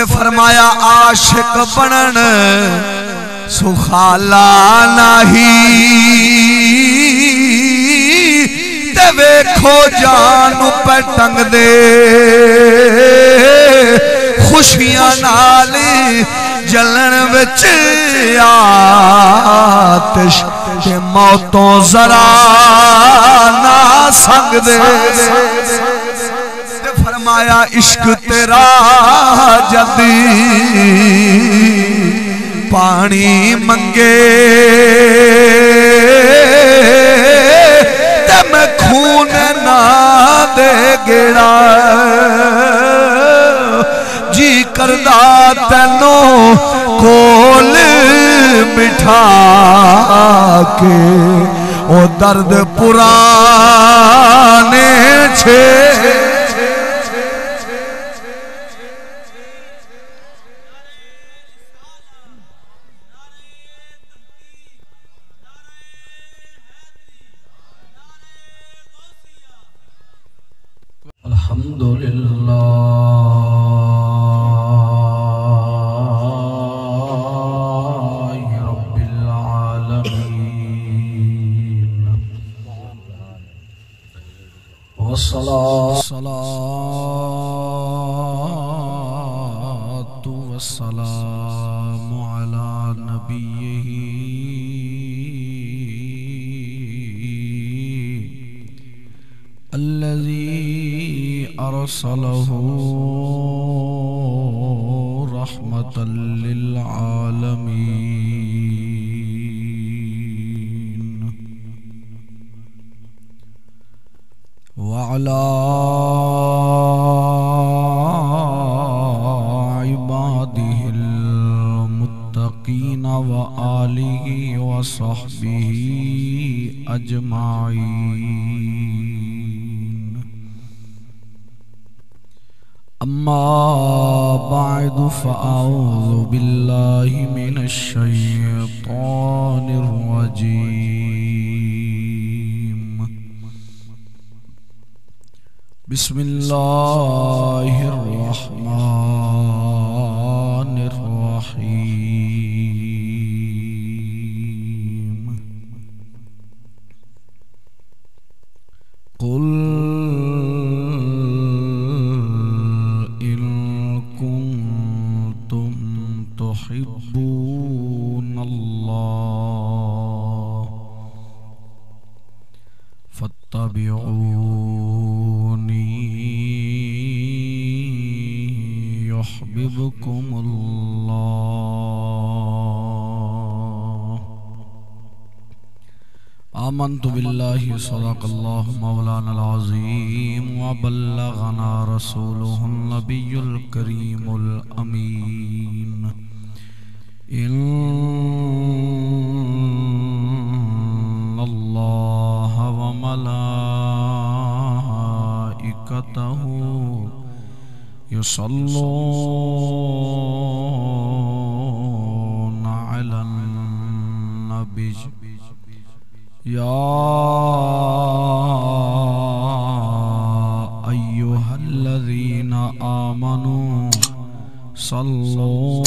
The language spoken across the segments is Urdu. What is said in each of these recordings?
نے فرمایا عاشق بنن سخالا نہیں تے ویکھو جانو پہ ٹنگ دے خوشیاں نال جلن وچ آتش تے موتوں ذرا نہ سنگ دے فرمایا عشق تیرا جدی پانی منگے تے میں خون نہ دے گڑا جی کردہ تینوں کول بٹھا کے او درد پرانے چھے والسلام على نبيه الذي أرسله رحمة للعالمين وعلى وآله وصحبه أجمعين أما بعد فأعوذ بالله من الشيطان الرجيم بسم الله الرحمن الرحيم قل إن كنتم تحبون الله فاتبعوني يحببكم الله آمنت بالله صدق الله مولانا العظيم وبلغنا رسوله النبي الكريم الأمين إن الله وملائكته يصلون على النبي يا أيها الذين آمنوا صلوا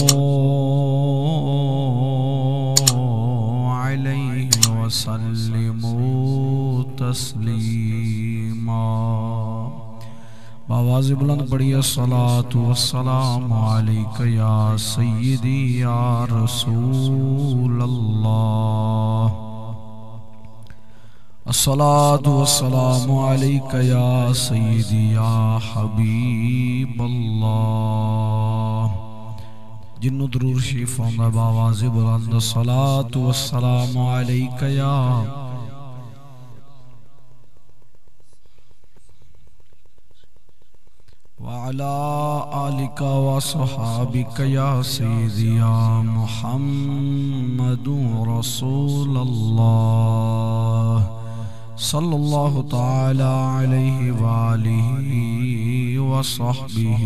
عليه وسلموا تسليما بآواز بلند پڑھیے الصلاة والسلام علیک یا سیدی یا رسول اللہ الصلاة والسلام علیک یا سیدی یا حبیب اللہ جنو درور شریف ہوندہ بآواز بلند الصلاة والسلام علیک یا وعلى آلك وصحابك يا سيدي يا محمد رسول الله صلى الله تعالى عليه وآله وصحبه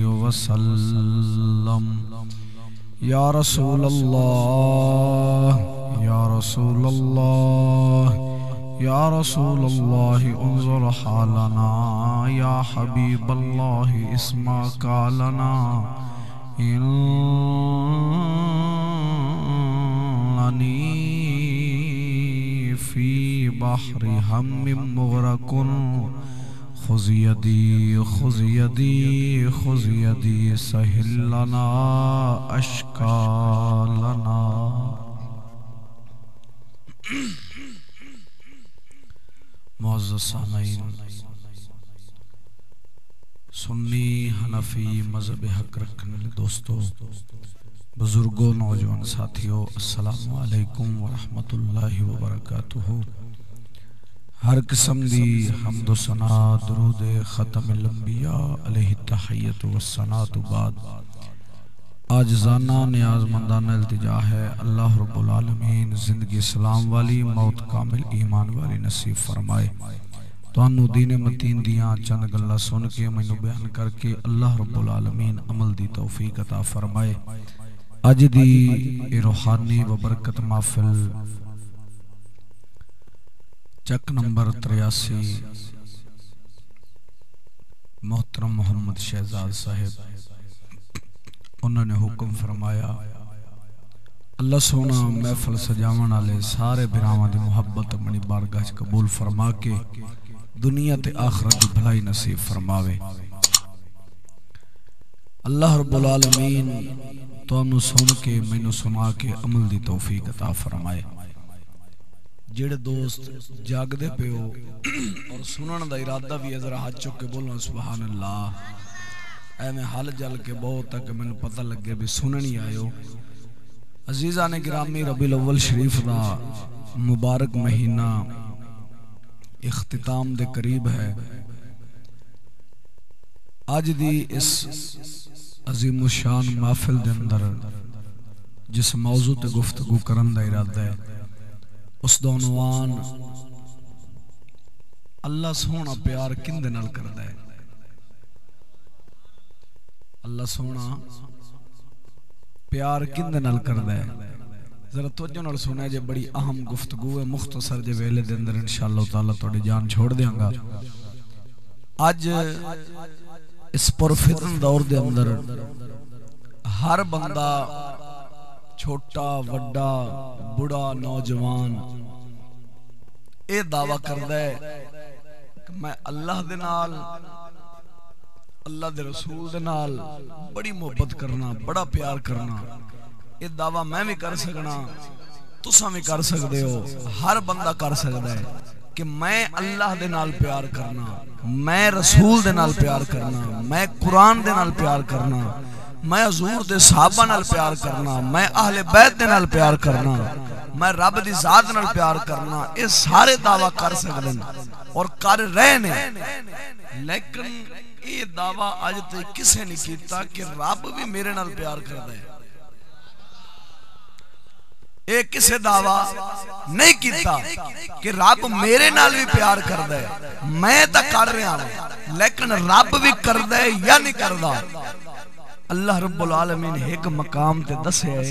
وسلم يا رسول الله يا رسول الله يا رسول الله انظر حالنا يا حبيب الله اسمع قالنا إنني في بحر هم مغرق خذ يدي خذ يدي خذ يدي سهل لنا أشكالنا. معزز سامعین، سنی حنفی مذہب حق رکھنے والے دوستو، بزرگوں، نوجوان ساتھیوں، السلام علیکم ورحمت اللہ وبرکاتہ۔ ہر قسم دی حمد و ثنا درود ختم الانبیاء علیہ التحیت والثناء تو بعد عاجزانہ نیاز مندانہ التجا ہے اللہ رب العالمین زندگی اسلام والی، موت کامل ایمان والی نصیب فرمائے۔ تانوں دین متین دیاں چند گلاں سن کے مینوں بیان کر کے اللہ رب العالمین عمل دی توفیق عطا فرمائے۔ اج دی روحانی و برکت محفل چک نمبر 83 محترم محمد شہزاد صاحب انہوں نے حکم فرمایا، اللہ سونا محفل سجاون والے سارے بھراواں دی محبت اپنی بارگاہ قبول فرما کے دنیا تے آخرت دی بھلائی نصیب فرماوے۔ اللہ رب العالمین تانوں سن کے مینوں سنا کے عمل دی توفیق عطا فرمائے۔ جڑے دوست جاگ دے پہ ہو اور سنن دا ارادہ بھی ذرا ہاتھ چک کے بولنا سبحان اللہ۔ اے میں حال جل کے بہت تک میں نے پتہ لگے بھی سنن ہی آئے ہو۔ عزیزان گرامی، ربیع الاول شریف دا مبارک مہینہ اختتام دے قریب ہے۔ آج دی اس عظیم الشان محفل دے اندر جس موضوع تے گفتگو کرن دا ارادہ ہے اس دا عنوان اللہ سونا پیار کندے نال کردا ہے۔ اللہ سونا پیار کندے نال کردا ہے۔ ذرا توجہ نال سنیں جے، بڑی اہم گفتگو ہے، مختصر جے ویلے دے اندر انشاءاللہ تعالی تہاڈی جان چھوڑ دیاں گا۔ اج اس پرفتن دور دے اندر ہر بندہ چھوٹا وڈا بڑا نوجوان اے دعویٰ کردا ہے کہ میں اللہ دے نال اللہ دے رسول دے نال بڑی محبت کرنا، بڑا پیار کرنا۔ یہ دعویٰ میں بھی کر سکنا، تساں بھی کر سکدے ہو، ہر بندہ کر سکدا ہے کہ میں اللہ دے نال پیار کرنا، میں رسول دے نال پیار کرنا، میں قرآن دے نال پیار کرنا، میں حضور دے صحابہ نال پیار کرنا، میں اہل بیت دے نال پیار کرنا، میں رب دی ذات نال پیار کرنا۔ یہ سارے دعویٰ کر سکدے اور کر رہے نے، لیکن یہ دعویٰ آج تک کسے نہیں کیتا کہ رب بھی میرے نال پیار کردا ہے۔ اے کسے دعویٰ نہیں کیتا کہ رب میرے نال بھی پیار کردا ہے۔ میں تا کر رہا ہوں، لیکن رب بھی کردا ہے یا نہیں کردا؟ اللہ رب العالمین ایک مقام تے دسے ہے،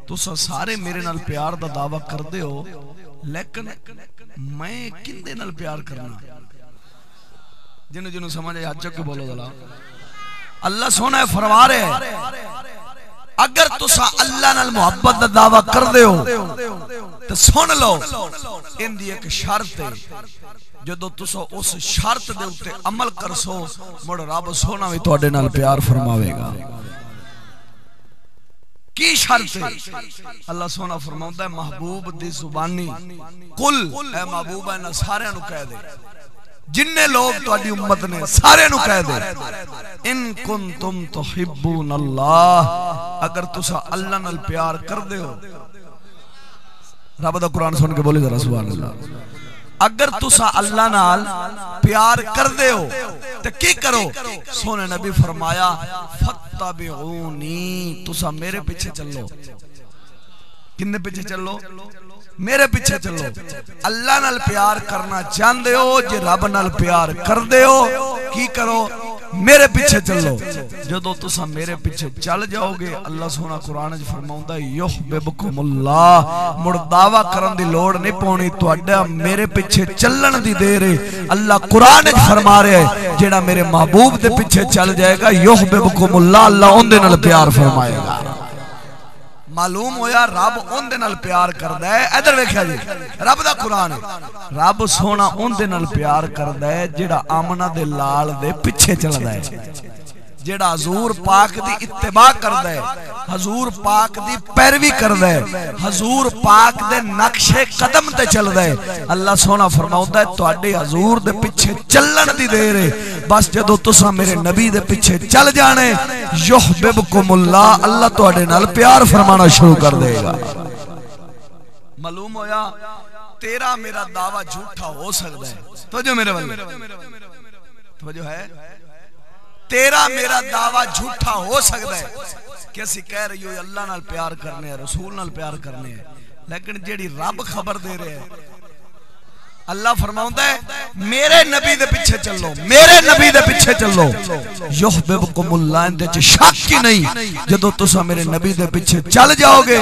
تساں سارے میرے نال پیار دا دعویٰ کردے ہو، لیکن میں کندے نال پیار کرنا؟ جنہوں سمجھ آئے ہاتھ چک کے بولو ذرا۔ اللہ سونا فرما رہے ہیں اگر تساں اللہ نال محبت دا دعویٰ کردے ہو تو سن لو، ان دی ایک شرط ہے، جدو تساں اس شرط دے اتے عمل کرسو مڑ رب سونا بھی تواڈے نال پیار فرماوے گا۔ کی شرط ہے؟ اللہ سونا فرماؤندا ہے محبوب دی زبانی قل، اے محبوب ہے نہ سارے نو کہہ دے، جننے لوگ تواڈی امت نے سارے نو کہہ دے، ان کنتم تحبون اللہ، اگر تساں اللہ نال پیار کردے ہو۔ رب دا قرآن سن کے بولے ذرا سبحان اللہ۔ اگر تساں اللہ نال پیار کردے ہو تو کی کرو؟ سونے نبی فرمایا فتبعونی، تساں میرے پیچھے چلو۔ کنے پیچھے چلو؟ میرے پیچھے چلو۔ اللہ نال پیار کرنا چاہندے ہو، جے رب نال پیار کردے ہو کی کرو؟ میرے پیچھے چلو جدو تسا میرے پیچھے چل جاؤ گے اللہ سونا قرآن وچ فرماوندا ہے یحببکم اللہ مڑ دعویٰ کرن دی لوڑ نہیں پونی تہاڈا میرے پیچھے چلن دی دیر ہے اللہ قرآن وچ فرما رہا ہے جیڑا میرے محبوب دے پیچھے چل جائے گا یحببکم اللہ اللہ اون دے نال پیار فرمائے گا معلوم ہویا رب اون دے نال پیار کردا ہے ادھر ویکھیا جی رب دا قرآن ہے رب سونا اون دے نال پیار کردا ہے جیڑا آمنہ دے لال دے پیچھے چلدا ہے جیڑا حضور پاک دی اتباع کردا ہے حضور پاک دی پیروی کردا ہے حضور پاک دے نقش قدم تے چلدا ہے اللہ سونا فرماوندا ہے تواڈے حضور دے پیچھے چلن دی دیر ہے بس جدو تساں میرے نبی دے پیچھے چل جانے یحببکم اللہ اللہ تواڈے نال پیار فرمانا شروع کر دے گا معلوم ہویا تیرا میرا دعویٰ جھوٹا ہو سکتا ہے توجہ میرے والے توجہ ہے تیرا میرا دعویٰ جھوٹا ہو سکتا ہے کہ اسی کہہ رہی ہو اللہ نال پیار کرنے ہیں رسول نال پیار کرنے ہیں لیکن جیڑی رب خبر دے رہے ہیں اللہ فرماؤندا ہے میرے نبی دے پیچھے چلو میرے نبی دے پیچھے چلو یحببکم اللہ اندے چ شک ہی نہیں جدو تسا میرے نبی دے پیچھے چل جاؤ گے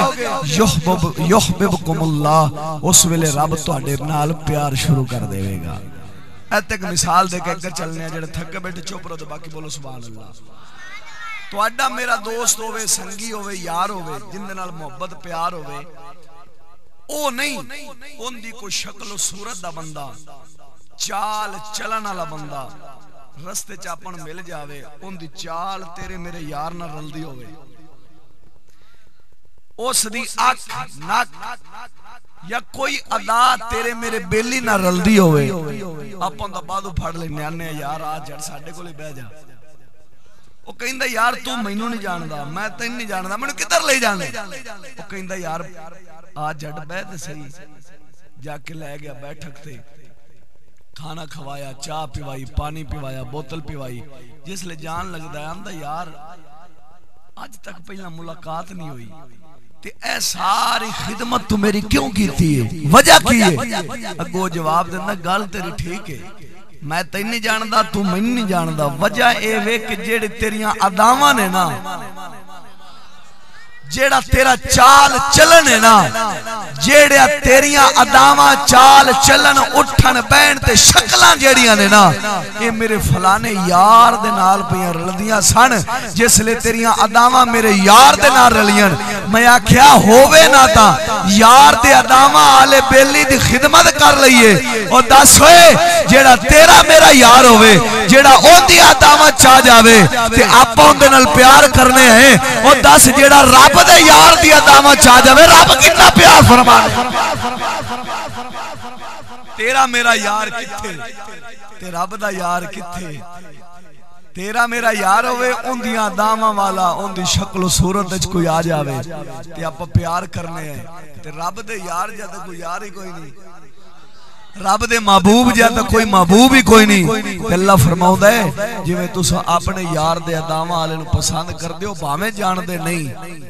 یحببکم اللہ اس ویلے رب تواڈے نال پیار شروع کر دے گا ایت ایک مثال دے کے اگر چلنے ہیں جڑے تھک بیٹھے چپ رہو تے باقی بولو سبحان اللہ تواڈا میرا دوست ہوے سنگی ہوے یار ہوے جن دے نال محبت پیار ہوے او نہیں ان دی کوئی شکل و صورت دا بندہ چال چلن والا بندہ رستے چ اپن مل جاوے ان دی چال تیرے میرے یار نال رلدی ہوے اس دی اکھ نک یا کوئی ادا تیرے میرے بیلی نہ رلدی ہوئے اپن دا بعدو پھڑ لے نیانے یار آ جڑ ساڈے کولے بیٹھ جا او کہندا یار تو مینوں نہیں جاندا میں تینوں نہیں جاندا مینوں کدھر لے جانے او کہندا یار آ جڑ بیٹھ تے صحیح جا کے لے گیا بیٹھک تے کھانا کھوایا چاہ پیوائی پانی پیوایا بوتل پیوائی جس لے جان لگدا ہے آندا یار آج تک پہلا ملاقات نہیں ہوئی تے اے ساری خدمت تو میری کیوں کی تھی وجہ کی ہے اگو جواب دینا گل تیری ٹھیک ہے میں تینوں نہیں جاندا تو مینوں نہیں جاندا وجہ اے وے کہ جیڑے تیریاں اداواں نے نا جیڑا تیرا چال چلن ہے نا جیڑا تیریاں اداواں چال چلن اٹھن بین تے شکلاں جیڑیاں نے نا اے میرے فلانے یار دے نال پیاں رلدیاں سن جس لے تیریاں اداواں میرے یار دے نال رلیاں میں آکھیا ہووے نہ تا یار دے اداواں آلے بیلی دی خدمت کر لئیے او دس ہوئے جیڑا تیرا میرا یار ہوئے جیڑا اون دی اداواں چاہ جاوے تے آپا اون دے نال پیار کرنے ہیں او دس جیڑا رب دے یار دی اداواں چاہ جاوے رب کتنا پیار فرمانے تیرا میرا یار کتھے تے رب دا یار کتھے تیرا میرا یار ہوئے ان دیاں اداواں والا ان دی شکل و صورت وچ کوئی آ جاوے تے آپا پیار کرنے ہیں تے رب دے یار جا تے کوئی یار ہی کوئی نہیں رب دے محبوب جا تے کوئی محبوب ہی کوئی نہیں اللہ فرماؤندا ہے جویں تساں اپنے یار دے اداواں والے نو پسند کر دیو بھاویں جان دے نہیں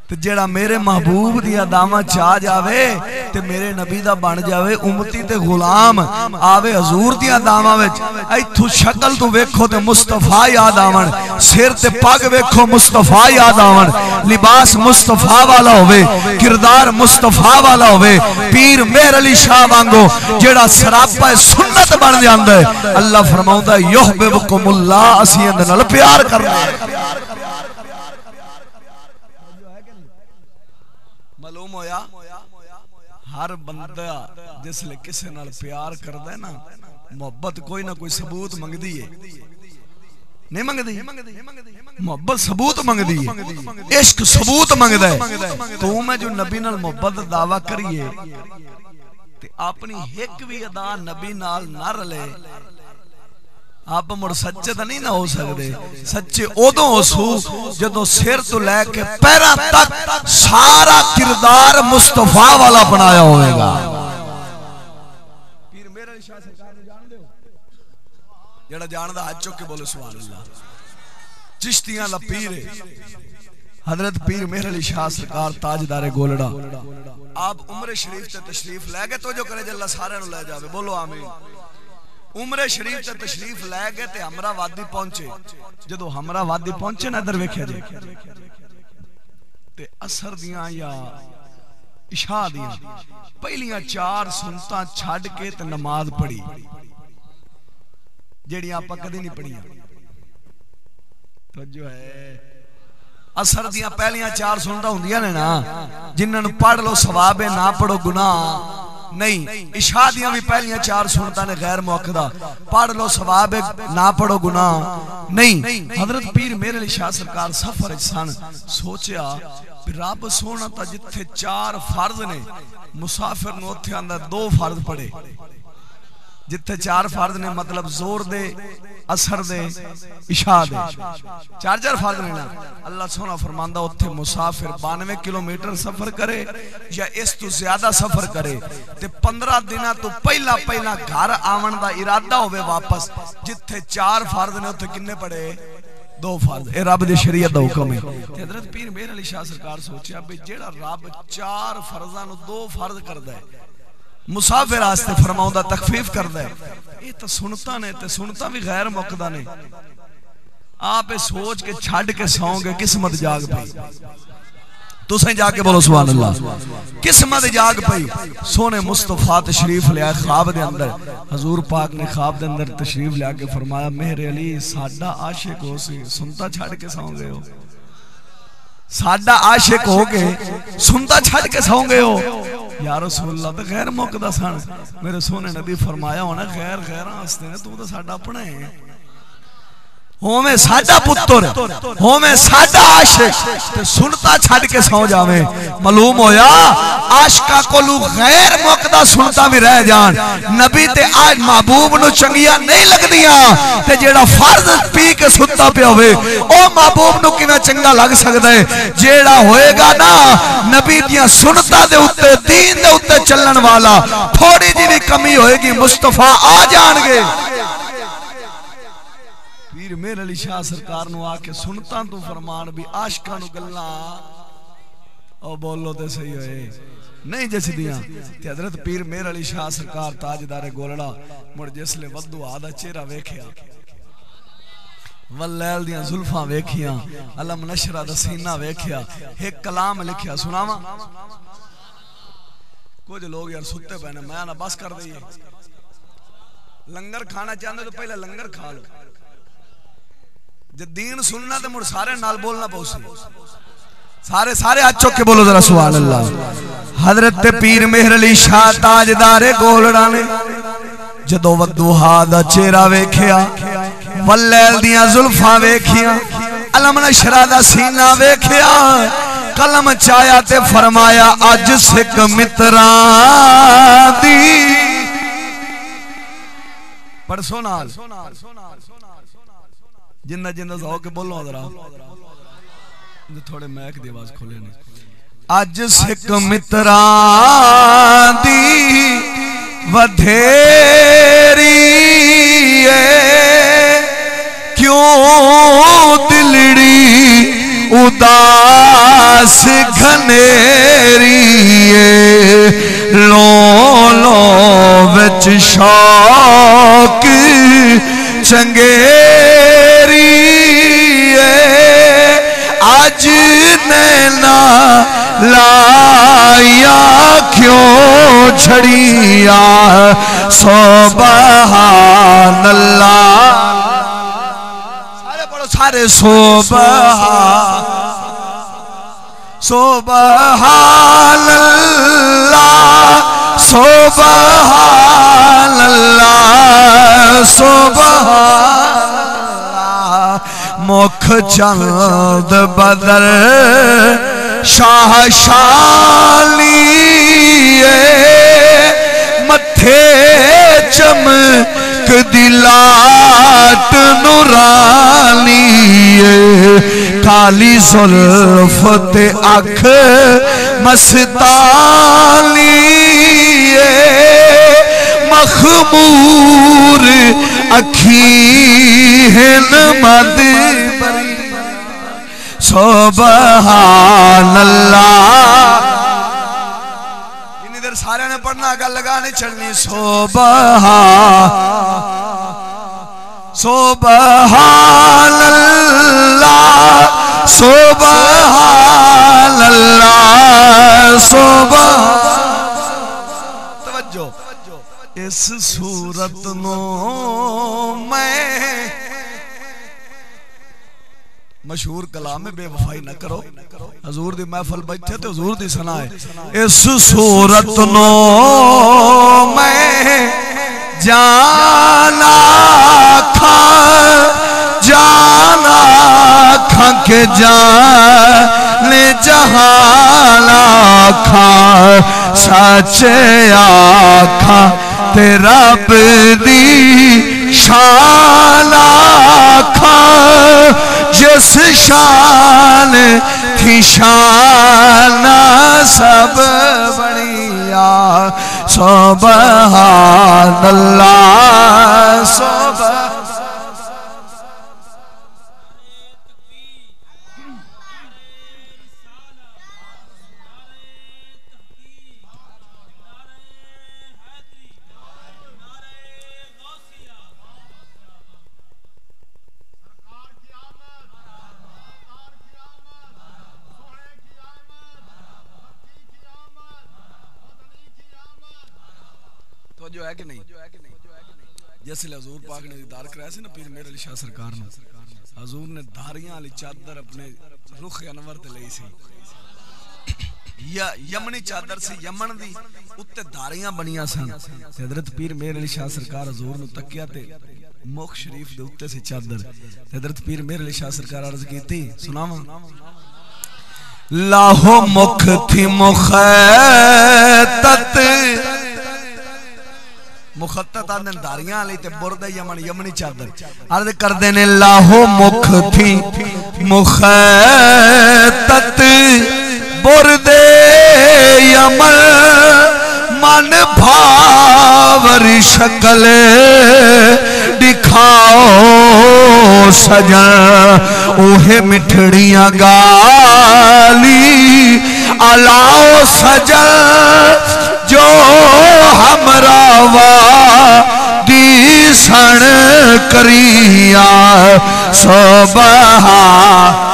تے جیڑا میرے محبوب دی اداواں چاہ جاوے تے میرے نبی دا بن جاوے امتی تے غلام آوے حضور دی اداواں وچ ایتھوں شکل تو ویکھو تے مصطفیٰ یاد آون سر تے پگ ویکھو مصطفیٰ یاد آون لباس مصطفیٰ والا ہوے کردار مصطفیٰ والا ہوے پیر مہر علی شاہ وانگو جیڑا سراپا سنت بن جاندا ہے اللہ فرماوندا ہے یحببکم اللہ اسی اندر نال پیار کرنا معلوم ہویا ہر بندہ جس لے کسے نال پیار کردا ہے نا محبت کوئی نہ کوئی ثبوت منگدی ہے نہیں منگدی محبت ثبوت منگدی ہے عشق ثبوت منگدا ہے تو میں جو نبی نال محبت دعویٰ کریے تے اپنی ایک بھی ادا نبی نال نہ رلے آپ مڑ سچے تو نہیں نہ ہو سکتے سچے ادوں ہو جدوں سر تو لے کے پیراں تک سارا کردار مصطفیٰ والا بنایا ہوئے گا پیر میرے شاہ سرکار نے جان دے ہو جڑا جان دا ہاتھ چوک کے بولے سبحان اللہ چشتیاں دا پیر ہے حضرت پیر مہر علی شاہ سرکار تاجدار گولڑا آپ عمر شریف تے تشریف لے گئے تو جو کرے جے اللہ سارے نو لے جاوے بولو آمین عمرے شریف تے تشریف لے گئے تے ہمرا وادی پہنچے جدو ہمرا وادی پہنچے نا ادھر ویکھیا جی تے اثر دیاں یا عشاء دیاں پہلیاں 4 سنتاں چھڈ کے تے نماز پڑھی جیڑیاں آپا کدی نہیں پڑھیاں توجہ ہے اثر دیاں پہلیاں 4 سنتاں ہوندیاں نے نا جنہاں نو پڑھ لو ثواب ہے نہ پڑھو گناہ نہیں عشاء دیاں بھی پہلیاں 4 سنتاں نے غیر موقدہ پڑھ لو ثواب ہے نہ پڑھو گناہ نہیں حضرت پیر میرے علی شاہ سرکار سفر سن سوچیا رب سونا تا جتھے 4 فرض نے مسافر نو اوتھے اندر 2 فرض پڑھے جتھے 4 فرض نے مطلب زور دے اثر دے عشاء دے 4 فرض نے نا اللہ سونا فرماندا اوتھے مسافر 92 کلومیٹر سفر کرے یا اس تو زیادہ سفر کرے تے 15 دنوں تو پہلا گھر آون دا ارادہ ہوے واپس جتھے 4 فرض نے اوتھے کنے پڑے 2 فرض اے رب دی شریعت دا حکم ہے تے حضرت پیر میرے علی شاہ سرکار سوچیا بھئی جیڑا رب 4 فرضاں نو 2 فرض کردا ہے مسافر آستے فرماؤں دا تخفیف کردہ ہے یہ تو سنتا نے تے سنتا بھی غیر موقدہ نے آپ سوچ کے چھڑ کے ساؤں گے قسمت جاگ پئی تو سہیں جا کے بولو سبحان اللہ قسمت جاگ پئی سونے مصطفیٰ تشریف لیا خواب دے اندر حضور پاک نے خواب دے اندر تشریف لیا کے فرمایا میرے علی ساڈا عاشق ہو سی سنتا چھڑ کے ساؤں گے ہو ساڈا عاشق ہو گے سنتا چھڑ کے ساؤں گے ہو یا رسول اللہ تو غیر موقدہ سن میرے سونے نبی فرمایا ہونا غیر آستے نے تو ساڈا اپنا ہے ہومیں ساڈا پتر ہومیں ساڈا عاشق تے سنتا چھڑ کے سو جاویں معلوم ہویا عاشقاں کولو غیر موقدہ سنتا بھی رہ جان نبی تے آج محبوب نو چنگیاں نہیں لگدیاں تے جیڑا فرض پی کے سنتا پہ ہوئے او محبوب نو کیویں چنگا لگ سکدا ہے جیڑا ہوئے گا نا نبی دیاں سنتا دے اوتے دین دے اوتے چلن والا تھوڑی جی بھی کمی ہوئے گی مصطفیٰ آ جان گے پیر میرے علی شاہ سرکار نو آکے سنتا تو فرمان بھی عاشقاں نو گلاں او بولو تے صحیح ہوئے نہیں جیسی دیاں تے حضرت پیر میرے علی شاہ سرکار تاجدار گولڑا مڑ جس لے ودو آدھا چہرہ ویکھیا واللیل دیاں زلفاں ویکھیاں علم نشرہ دا سینہ ویکھیا ایک کلام لکھیا سناواں کچھ لوگ یار ستے پہنے میں نہ بس کر دئیے لنگر کھانا چاہتے تو پہلے لنگر کھا لو جب دین سننا تو مڑ سارے نال بولنا پوسی سارے ہاتھ چوک کے بولو ذرا سبحان اللہ حضرت پیر مہر علی شاہ تاجدار گولڑا نے جدو ودوہا دا چہرہ ویکھیا واللیل دیاں زلفاں ویکھیا علم نشرہ دا سینہ ویکھیا قلم چایا تے فرمایا اج سکھ متران دی پڑھ سونال جنہ سو کے بولو ادھرا تھوڑے میک دی آواز کھولے نہیں اج سکھ متران دی ودھیری کیوں دلڑی اداس گھنیری لو وچ شوق چنگیری آج نینا لایا کیوں چھڑیا سبحان اللہ سارے پڑھو سارے سبحان اللہ سبحان اللہ سبحان اللہ مکھ چند بدر شاہ شالی متھے چمک دلات نورانی کالی زلف تے اکھ مستانی مخمور اکھین مد سبحان اللہ انہی دیر سارے سارے پڑھنا گل لگا نہیں چڑھنی سبحان اللہ سبحان اللہ توجہ اس صورت نو میں مشہور کلام میں بے وفائی نہ کرو حضور دی محفل بیٹھے تو حضور دی ثنا ہے اس صورت نو میں جانا کھا کے جانے جہانا کھا سچ آکھا تیرا بدی شان آکھا جس شان تھی شان سب بڑیا سبحان اللہ سبحان جو ہے کہ نہیں جیسے حضور پاک نے دیدار کرایا سی نا پیر میر علی شاہ سرکار نے حضور نے دھاریاں علی چادر اپنے رخ انور تے لئی سی یمنی چادر سی یمن دی اتے دھاریاں بنیاں سن حضرت پیر میر علی شاہ سرکار حضور نو تکیا تے مخ شریف دے اتے سی چادر حضرت پیر میر علی شاہ سرکار عرض کیتی سناواں لاہو مکھ تھی مخیطت مخطط آدھن داریاں علی تے بردہ یمنی چادر عرض کر دینے لاہو مکھ تھی مخیطت بردے یمن من بھاور شکل دکھاؤ سجن اوہ مٹھڑیاں گالی علاؤ سجن جو ہمرا وادی سن کریا سبحان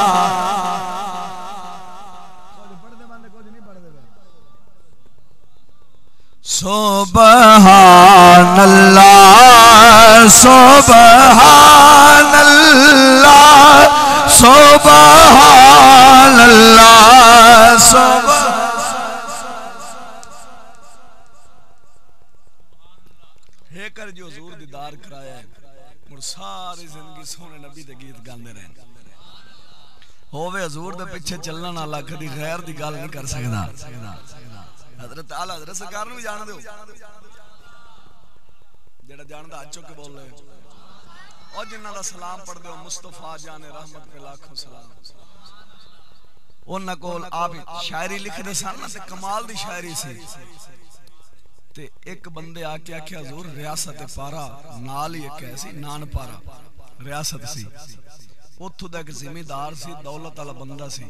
سبحان اللہ سبحان اللہ سبحان اللہ سبحان ہے کر جو حضور دیدار کرایا ہے اور ساری زندگی سونے نبی دے گیت گاندے رہے ہووے حضور دے پیچھے چلنا نہ اللہ کدی غیر دی گل نہیں کر سکدا حضرت اعلی حضرت سرکار نو بھی جان دیو جڑا جاندا اچو کے بول رہے اور جنہاں دا سلام پڑھ دیو مصطفیٰ جان رحمت پہ لاکھوں سلام انہاں کول آپ شاعری لکھ دے سن تے کمال دی شاعری سی تے ایک بندے آ کے آکھیا حضور ریاست پارا نال ہی ایک ایسی نان پارا ریاست سی اوتھوں دا ایک زمیندار سی دولت والا بندہ سی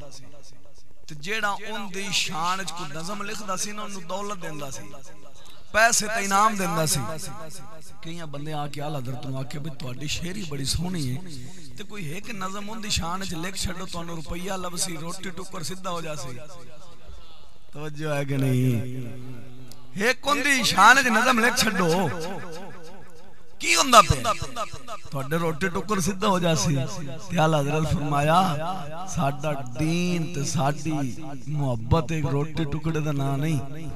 تے جیڑا اون دی شان وچ کوئی نظم لکھدا سی نا اونوں دولت دیندا سی پیسے تے انعام دیندا سی کئی بندے آ کے اعلی حضرت نوں آکھے بھئی تہاڈی شاعری بڑی سونی ہے تے کوئی ایک نظم اون دی شان وچ لکھ چھڈو تانوں روپیہ لبسی روٹی ٹکر سیدھا ہو جاسی توجہ ہے کہ نہیں ایک اون دی شان وچ نظم لکھ چھڈو کی ہوندا پے تہاڈے روٹی ٹکر سیدھا ہو جاسی تے اعلی حضرت فرمایا ساڈا دین تے ساڈی محبت ایک روٹی ٹکڑے دا نام نہیں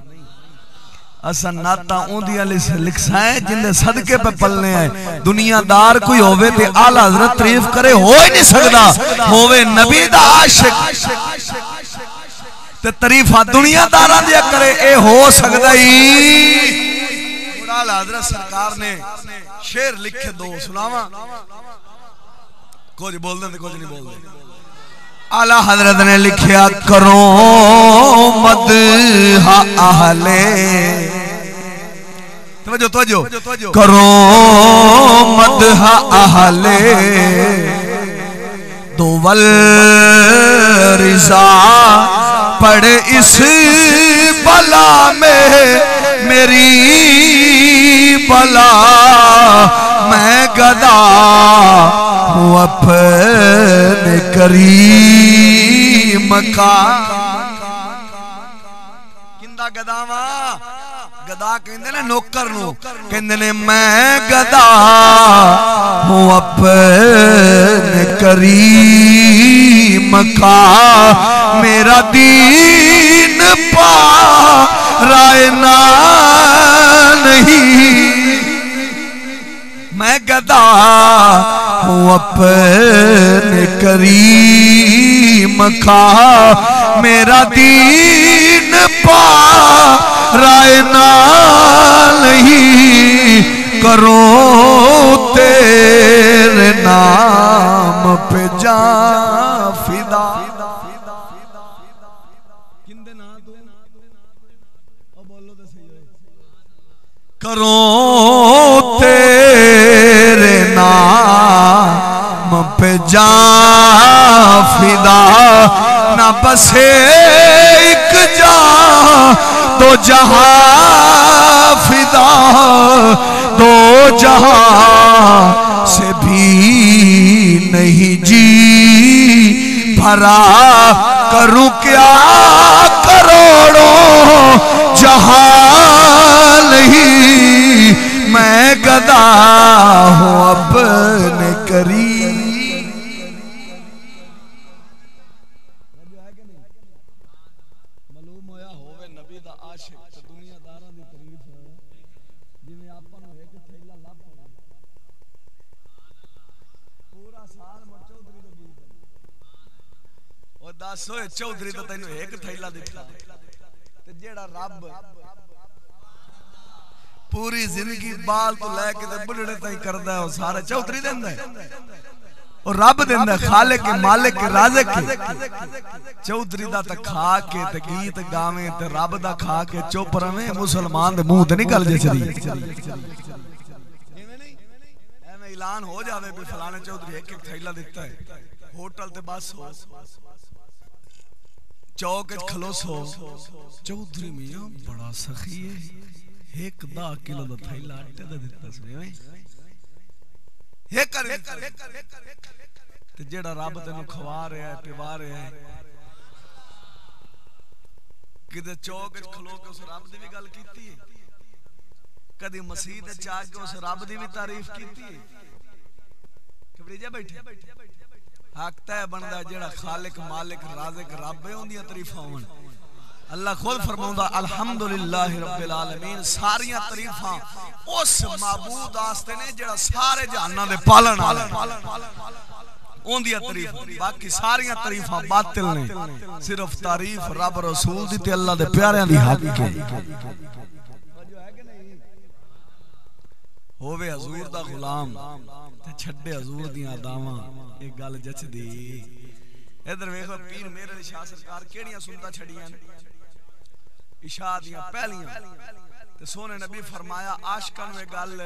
اساں نعتاں اوندیاں لکھسائیں جن دے صدقے پہ پلنے ہیں دنیا دار کوئی ہووے تے اعلی حضرت تعریف کرے ہو ہی نہیں سکدا ہووے نبی دا عاشق تے تعریفاں دنیا داراں دیا کرے اے ہو سکدا ہی اعلی حضرت سرکار نے شعر لکھے دو سناواں کچھ بول دیں تے کچھ نہیں بول دیں اعلی حضرت نے لکھیا کرو مدح اہل توجہ کرو مدح اہل دول رضا پڑھ اس بلا میں میری بلا میں گدا ہوں اپنے کریم کا کندہ گداواں گدا کہندے نے نوکر نو کہندے نے میں گدا ہوں اپنے کریم کا میرا دین پا رائے نہ نہیں میں گدا ہوں اپنے کریم کا میرا دین پا رائے نہ نہیں کرو تیرے نام پہ جان فدا کرو تیرے نام پہ جان فدا نہ بس ایک جان دو جہاں فدا دو جہاں سے بھی نہیں جی بھرا کروں کیا کروڑوں جہاں نہیں میں گدا ہوں اپنے کریم سوئے چودھری تو تینو ایک تھیلا دکھلا جیڑا رب پوری زندگی بال تو لے کے بڑھڑے تائی کردہ ہے وہ سارے چودھری دیندہ ہے اور رب دیندہ ہے خالق مالک رازق چودھری دا تا کھا کے تا گیت گاویں تا رب دا کھا کے چوپر میں مسلمان دے منہ تے نکل جے چلی ایمیں اعلان ہو جاوے بھی فلانے چودھری ایک تھیلا دکھتا ہے ہوٹل تے بس ہو چوک کھلوس ہو چودھری میاں بڑا سخی ہے ایک 10 کلو دا تھیلا آٹے دا دیتا سنے ایک کر تے جیڑا رب تینو کھوا رہے ہے پیوا رہے ہے کدھے چوک کھلو کے اس رب دی بھی گل کیتی ہے کدھی مسجد چاہ کے اس رب دی بھی تعریف کیتی ہے کبھی جا بیٹھے حق تے بندا جیڑا خالق مالک رازق رب ہے اوندیاں تعریفاں ہون اللہ خود فرماوندا الحمدللہ رب العالمین ساریاں تعریفاں اس معبود واسطے نے جیڑا سارے جہاناں دے پالن والا اوندیاں تعریفاں باقی ساریاں تعریفاں باطل نے صرف تعریف رب رسول دی تے اللہ دے پیاریاں دی حق ہے ہووے حضور دا غلام تے چھڈے حضور دیاں اداواں ایک گل جچ دی ادھر ویکھو پیر میرے علی شاہ سرکار کیڑیاں سنتا چھڑیاں عشاء دیاں پہلیاں تے سونے نبی فرمایا عاشقاں نو گل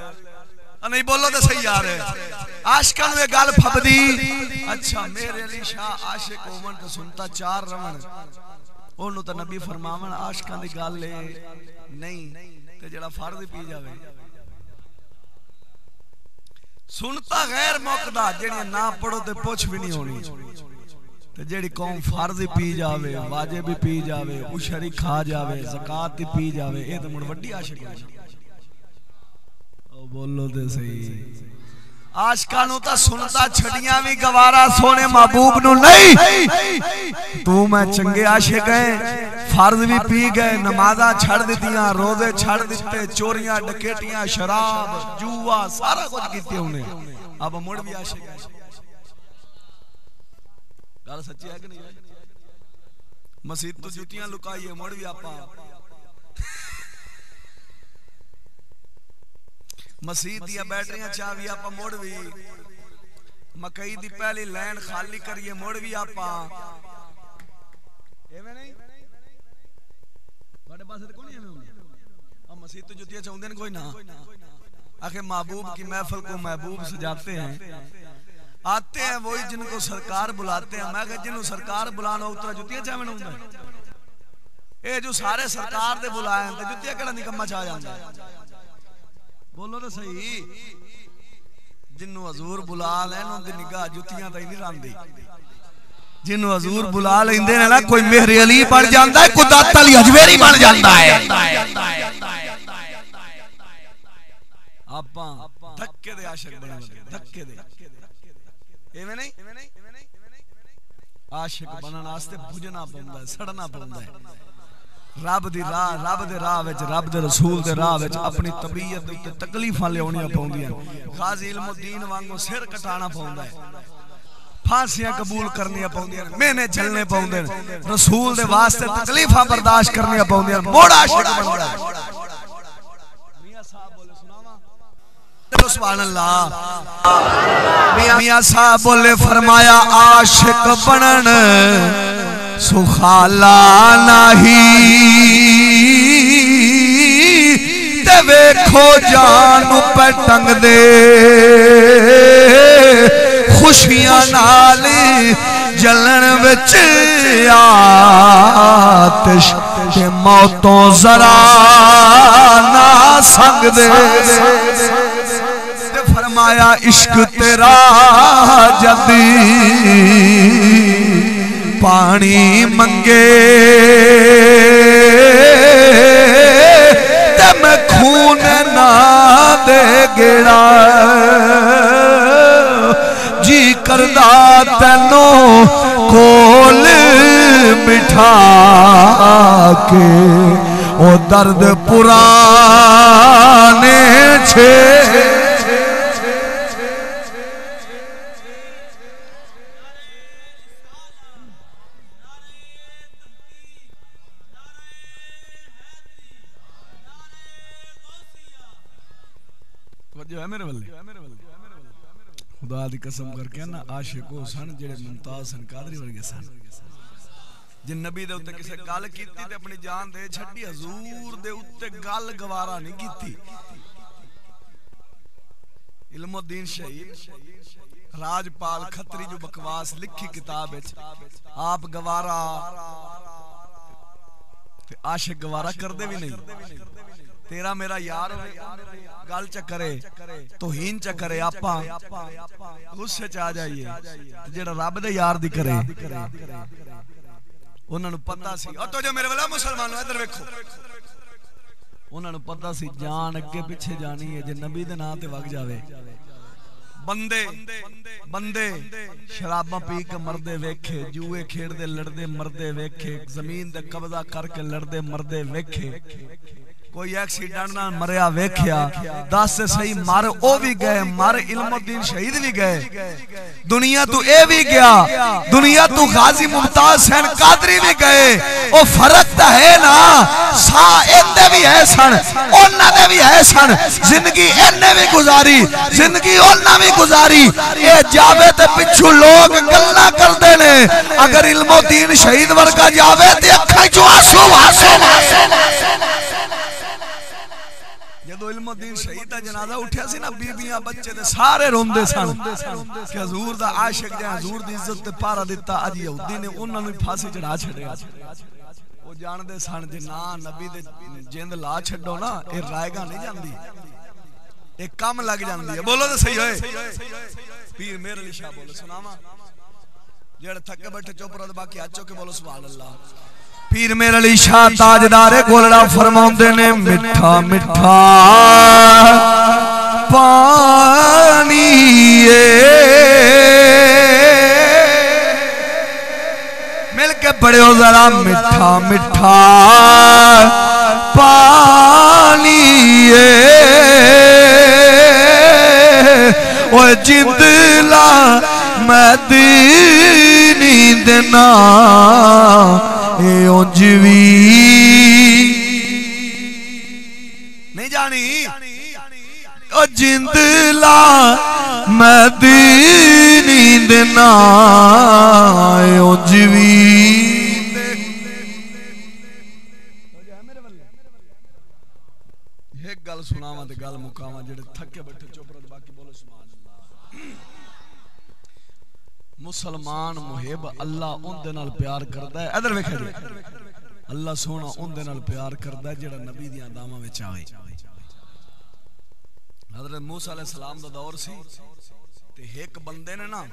نہیں بولو تے صحیح آ رہے عاشقاں نو گل پھبدی اچھا میرے علی شاہ عاشق ہون تے سنتا چار رون اونوں تے نبی فرماون عاشقاں دی گل نہیں تے جڑا فرض پی جاوے سنتا غیر موقدہ جیڑی نہ پڑھو تے پوچھ بھی نہیں ہونی تے جیڑی قوم فرض پی جاوے واجب پی جاوے عشری کھا جاوے زکات پی جاوے اے تے مڑ وڈی عاشق ہے او بولو تے صحیح عاشقاں نو تا سنتا چھڑیاں وی گوارا سونے محبوب نو نہیں تو میں چنگے عاشق ہیں فرض بھی پی گئے نمازاں چھڑ دیتیاں روزے چھڑ دیتے چوریاں ڈکیٹیاں شراب جوا سارا کچھ کیتے انہیں اب مڑ بھی عاشق ہے گل سچی ہے کہ نہیں مسجد تو جوتیاں لکائیے مڑ بھی آپا مسجد دیا بیٹریاں چاوی آپا مڑ بھی مکئی دی پہلی لین خالی کریے مڑ بھی آپا ایویں نہیں بڑے پاسے کون ایویں ہوندے ہم مسجد تو جوتیاں چاوندے کوئی نہ آخر محبوب کی محفل کو محبوب سجاتے ہیں آتے ہیں وہی جن کو سرکار بلاتے ہیں میں کہ جنہوں سرکار بلانا اترا جوتیاں چاویں ہوندے اے جو سارے سرکار دے بلائے ہیں تے جتیاں کیڑا نکما چا جاندا ہے بولو تے صحیح جنوں حضور بلا لین ان دی نگاہ جتیاں تے نہیں راندی جنوں حضور بلا لیندے نے نا کوئی مہر علی بن جاندا ہے کوئی داتا علی اجمیری بن جاندا ہے آپاں دھکے دے عاشق بنے دھکے دے ایویں نہیں عاشق بنن واسطے بھجنا پوندا ہے سڑنا پوندا ہے رب دی راہ رب دے راہ وچ رب دے رسول دے راہ وچ اپنی طبیعت دے تے تکلیفاں لیاونیاں پوندیاں غازی علم الدین وانگو سر کٹانا پوندا ہے پھانسیاں قبول کرنیاں پوندیاں مہینے جھلنے پوندے رسول دے واسطے تکلیفاں برداشت کرنیاں پوندیاں موڑ عاشق بندا ہے میاں صاحب بولے سناواں سبحان اللہ میاں صاحب بولے فرمایا عاشق بنن سخالا نہیں تے ویکھو جان پہ ٹنگ دے خوشیاں نال جلن وچ آتش تے موتوں ذرا نہ سنگ دے تے فرمایا عشق تیرا جدی پانی منگے تے میں خون نہ دے گڑا جی کردہ تینوں کول بٹھا کے او درد پرانے چھے جو ہے میرے والے خدا دی قسم کر کے نا عاشقو سن جڑے ممتاز سن قادری ورگے سن جن نبی دے اتے کسے گل کیتی تے اپنی جان دے چھڈی حضور دے اتے گل گوارا نہیں کیتی علم الدین شہید راجپال کھتری جو بکواس لکھی کتاب وچ آپ گوارا تے عاشق گوارا کردے بھی نہیں تیرا میرا یار گل چکرے توہین چکرے آپا غصے چ آ جائیے جڑا رب دے یار دی کرے انہاں نو پتہ سی او تو جو میرے والا مسلمانوں ادھر ویکھو انہاں نو پتہ سی جان اگے پیچھے جانی ہے جے نبی دے نام تے وگ جاوے بندے شراباں پی کے مردے ویکھے جوئے کھیڑ دے لڑدے مردے ویکھے زمین دے قبضہ کر کے لڑدے مردے ویکھے کوئی ایکسیڈنٹ نہ مریا ویکھیا دس سے صحیح مر او بھی گئے مر علم الدین شہید بھی گئے دنیا تو اے بھی گیا دنیا تو غازی ممتاز حسین قادری بھی گئے او فرق تا ہے نا سا اندے بھی ہے سن انہاں دے بھی ہے سن زندگی انہاں بھی گزاری زندگی انہاں بھی گزاری اے جاوے تے پچھو لوگ گلاں کردے نے اگر علم الدین شہید ورگا جاوے تے اکھاں چوں آنسو جدو علم الدین شہید دا جنازہ اٹھیا سی نا بیبیاں بچے دے سارے روندے سن کہ حضور دا عاشق جے حضور دی عزت تے پارا دیتا اج یہودی نے انہاں نوں پھانسی چڑھا چھڑیا او جان دے سن جے نا نبی دے جند لا چھڈو نا اے رائے گا نہیں جاندی اے کم لگ جاندی ہے بولو تے صحیح ہوئے پیر مہر علی شاہ بولو سناواں جڑے تھکے بیٹھے چپ رہو باقی اچو کے بولو سبحان اللہ پیر مہر علی شاہ تاجدار گولڑا فرماؤندے نے مٹھا مٹھا پانی مل کے پڑھے ہو ذرا مٹھا مٹھا پانی وہ جندلا مدینی دینا اے اونجوی نہیں جانی او جندلا مدینی دینا اے اونجوی ایک گل سناواں تے گل مکاواں جڑے تھکے بیٹھے چپ رہو باقی بولو سبحان اللہ مسلمان محب اللہ ان دے نال پیار کردا ہے ادھر ویکھو اللہ سونا ان دے نال پیار کردا ہے جڑا نبی دیاں داماں وچ آوے. حضرت موسیٰ علیہ السلام دا دور سی تے ایک بندے نے نا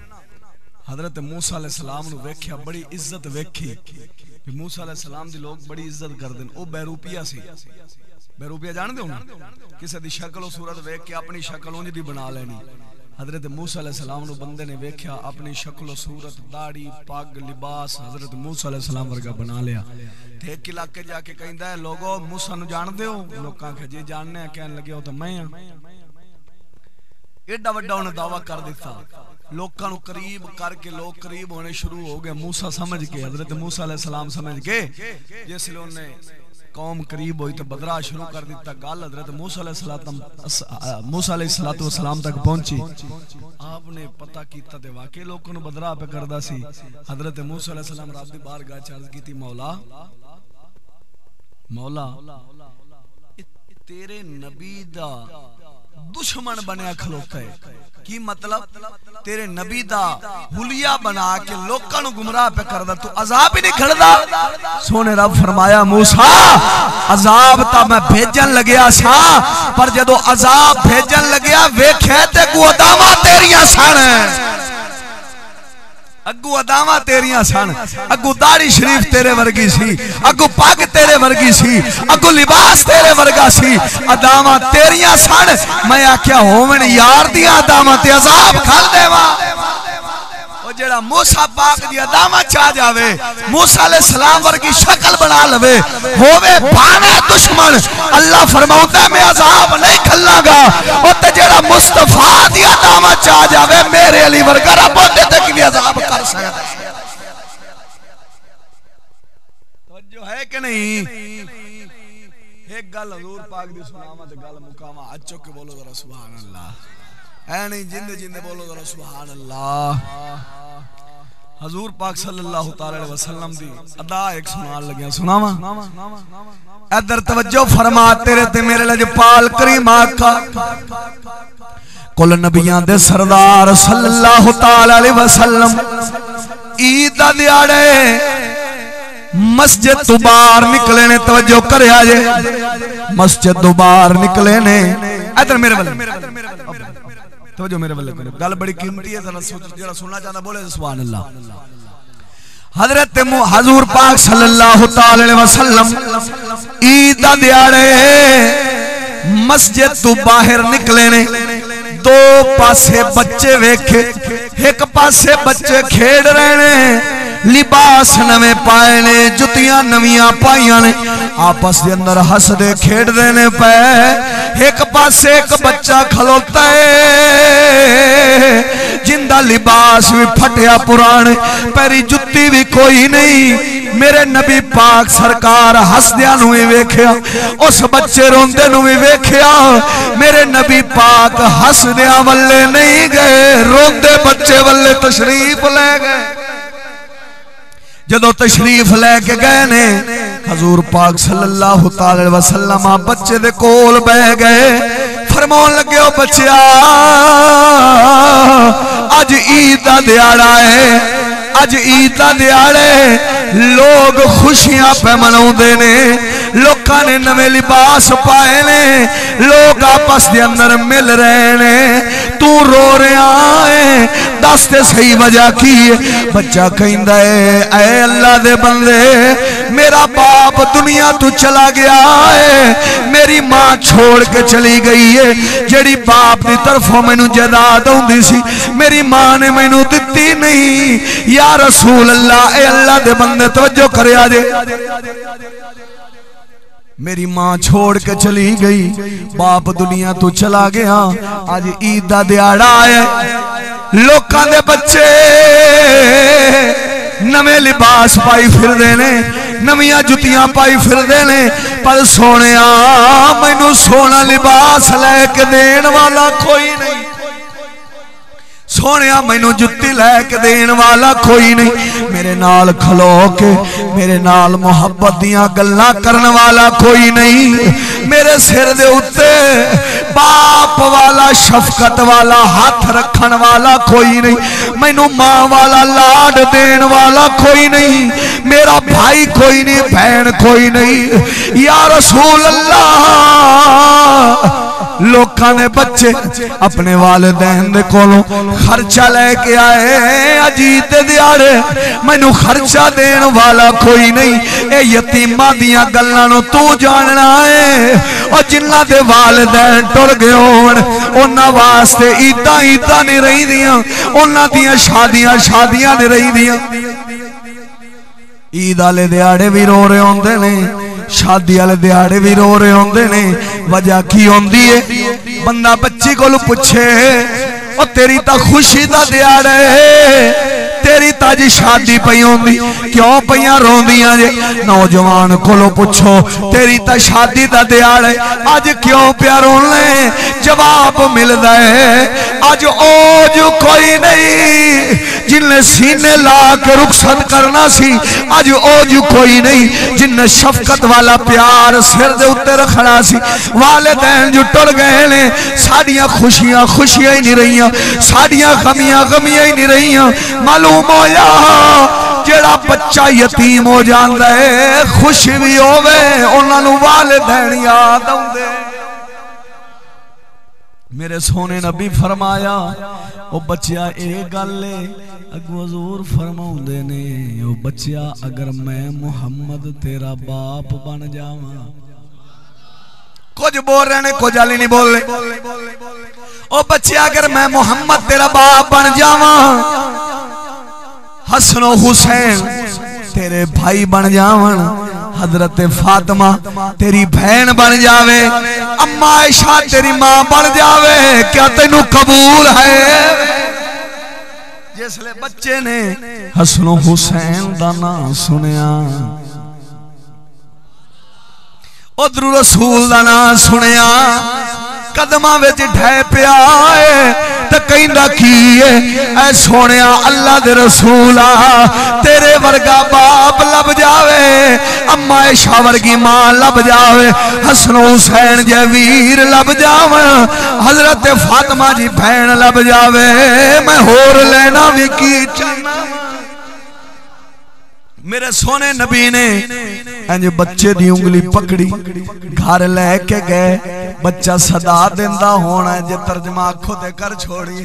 حضرت موسیٰ علیہ السلام نو ویکھیا, بڑی عزت ویکھی کہ موسیٰ علیہ السلام دی لوگ بڑی عزت کردے. او بیروپیا سی. بیروپیا جان دے ہو نا, کسے دی شکل و صورت ویکھ کے اپنی شکل اونج دی بنا لینی. حضرت موسیٰ علیہ السلام نو بندے نے ویکھیا, اپنی شکل و صورت, داڑھی, پگ, لباس حضرت موسیٰ علیہ السلام ورگا بنا لیا. تے ایک علاقے جا کے کہندا ہے لوگو موسیٰ نو جان دے ہو؟ لوکاں کہ جی جاننے ہیں. کہن لگے ہو تو میں ہاں. ایڈا وڈا انہیں دعویٰ کر دیتا, لوکاں نو قریب کر کے لوگ قریب ہونے شروع ہو گئے. موسیٰ سمجھ کے, حضرت موسیٰ علیہ السلام سمجھ کے, جس لئے انہیں قوم قریب ہوئی تو بدرا شروع کر دیتا. گال حضرت موسیٰ علیہ السلام تک پہنچی. آپ نے پتہ کیتا تے واقعی لوگوں نے بدرا پہ کردہ سی. حضرت موسیٰ علیہ السلام رب دی بارگاہ چارج کی تھی, مولا تیرے نبی دا دشمن بنیا کھلوتا ہے. کی مطلب؟ تیرے نبی دا حلیہ بنا کے لوکاں نو گمراہ پہ کردا, تو عذاب ہی نہیں کھڑدا. سونے رب فرمایا موسیٰ عذاب تا میں بھیجن لگیا سا, پر جدو عذاب بھیجن لگیا ویکھے تے کو اداواں تیریاں سن. اگو اداواں تیریاں سن, اگو داڑھی شریف تیرے ورگی سی, اگو پاگ تیرے ورگی سی, اگو لباس تیرے ورگا سی, اداواں تیریاں سن. میں آکھیا ہوون یار دیاں اداواں تے عذاب کھل دیواں. او جڑا موسیٰ پاک دی اداواں چا جاوے, موسیٰ علیہ السلام ورگی شکل بنا لوے, ہووے بھاوے دشمن, اللہ فرماوندا ہے میں عذاب نہیں کھلاں گا. او تے جڑا مصطفیٰ دی اداواں چا جاوے, میرے علی ورگا رب اودے تے کیویں عذاب کر سکدا ہے. توجہ ہے کہ نہیں؟ ایک گل حضور پاک دی سناواں تے گل مکاواں. اج چک کے بولو ذرا سبحان اللہ. اے نہیں جندے جندے بولو ذرا سبحان اللہ. حضور پاک صلی اللہ تعالی علیہ وسلم دی ادا ایک سنان لگیا, سناواں. ادھر توجہ فرما, تیرے تے میرے لجپال کریم آقا کل نبیاں دے سردار صلی اللہ تعالی علیہ وسلم عید دا دیاڑے مسجد تو باہر نکلے نے. توجہ کریا جے, مسجد تو باہر نکلے نے. ادھر میرے والے توجہ, میرے والے گل بڑی قیمتی ہے, ذرا سننا چاہتا بولے سبحان اللہ. حضرت حضور پاک صلی اللہ تعالی علیہ وسلم عید دا دیاڑے مسجد تو باہر نکلے نے. دو پاسے بچے ویکھے, ایک پاسے بچے کھیڑ رہے نے, لباس نویں پائے نے, جتیاں نویاں پائیاں نے, آپس دے اندر ہس دے کھیڑ دے نے پے. ایک پاسے ایک بچہ کھلوتا ہے جندہ لباس بھی پھٹیا پرانے, پیری جتی بھی کوئی نہیں. میرے نبی پاک سرکار ہس دیا نو ہی ویکھیا, اس بچے روندے نو ہی ویکھیا. میرے نبی پاک ہس دیا والے نہیں گئے, روندے بچے والے تشریف لے گئے. جدو تشریف لے کے گئے نے حضور پاک صلی اللہ تعالی وسلم بچے دے کول بہ گئے. فرمان لگے ہو بچیا اج عید دا دیاڑا ہے, اج عید دا دیاڑے لوگ خوشیاں پہ مناؤندے نے, لوکاں نے نویں لباس پائے نے, لوگ آپس دے اندر مل رہے نے. تو رو رہا ہے, دس تے صحیح وجہ کی ہے؟ بچہ کہندا ہے اے اللہ دے بندے, میرا باپ دنیا تو چلا گیا ہے, میری ماں چھوڑ کے چلی گئی ہے. جڑی باپ دی طرفوں مینوں جائیداد ہوندی سی میری ماں نے مینوں دتی نہیں. یا رسول اللہ, اے اللہ دے بندے توجہ کریا جے, میری ماں چھوڑ کے چلی گئی, باپ دنیا تو چلا گیا. آج عید دا دیاڑا ہے, لوکاں دے بچے نویں لباس پائی پھر دینے, نویاں جتیاں پائی پھر دینے, پر سونیا مینوں سونا لباس لے کے دین والا کوئی نہیں. سونیا مینوں جتی لے کے دین والا کوئی نہیں. میرے نال کھلو کے میرے نال محبت دیاں گلاں کرن والا کوئی نہیں. میرے سر دے اُتے باپ والا شفقت والا ہاتھ رکھن والا کوئی نہیں مینوں ماں والا لاڈ دین والا کوئی نہیں میرا بھائی کوئی نہیں بہن کوئی نہیں یا رسول اللہ لوکاں نے بچے اپنے والدین دے کولوں خرچہ لے کے آئے اجیت دیاڑے مینوں خرچہ دین والا کوئی نہیں اے یتیماں دیاں گلاں نوں تو جاننا ہے او جنہاں دے والدین ٹر گئے ہون انہاں واسطے عیداں نہیں رہی دیاں انہاں دیاں شادیاں نہیں رہی دیاں عید والے دیاڑے بھی رو رہے ہوندے نے شادی والے دیاڑے بھی رو رہے ہوندے نے وجہ کی ہوندی ہے بندہ بچی کولوں پوچھے او تیری تا خوشی دا دیاڑا ہے تیری تا جی شادی پئی ہوندی کیوں پیاں روندیاں جے نوجوان کولوں پوچھو تیری تا شادی دا دیاڑا ہے اج کیوں پیا رونے جواب ملدا ہے اج اوج کوئی نہیں جن نے سینے لا کے رخصت کرنا سی اج اوج کوئی نہیں جن نے شفقت والا پیار سر دے اوتے رکھنا سی والدین جو ٹر گئے نے ساڈیاں خوشیاں ہی نہیں رہیاں ساڈیاں غمیاں ہی نہیں رہیاں معلوم ہویا جڑا بچہ یتیم ہو جاندا ہے خوش بھی ہوے انہاں نوں والدین یاد آوندے میرے سونے نبی فرمایا او بچیا اے گل اگو حضور فرماوندے نے او بچیا اگر میں محمد تیرا باپ بن جاواں کچھ بول رہے نے کچھ علی نہیں بول رہے او بچیا اگر میں محمد تیرا باپ بن جاواں حسن و حسین تیرے بھائی بن جاون حضرت فاطمہ تیری بہن بن جاوے اما عائشہ تیری ماں بن جاوے کیا تینوں قبول ہے جس لے بچے نے حسن و حسین دا نام سنیا ادھر رسول دا نام سنیا قدماں وچ ڈھے پیا تے کہندا کی اے سونیا اللہ دے رسولا تیرے ورگا باپ لب جاوے اما عائشہ ورگی ماں لب جاوے حسن حسین جے ویر لب جاویں حضرت فاطمہ جی بہن لب جاوے میں ہور لینا وی کی چاہنا میرے سونے نبی نے انج بچے دی انگلی پکڑی گھر لے کے گئے بچہ صدا دیندہ ہونا ہے جے ترجمہ آنکھوں دے کر چھوڑی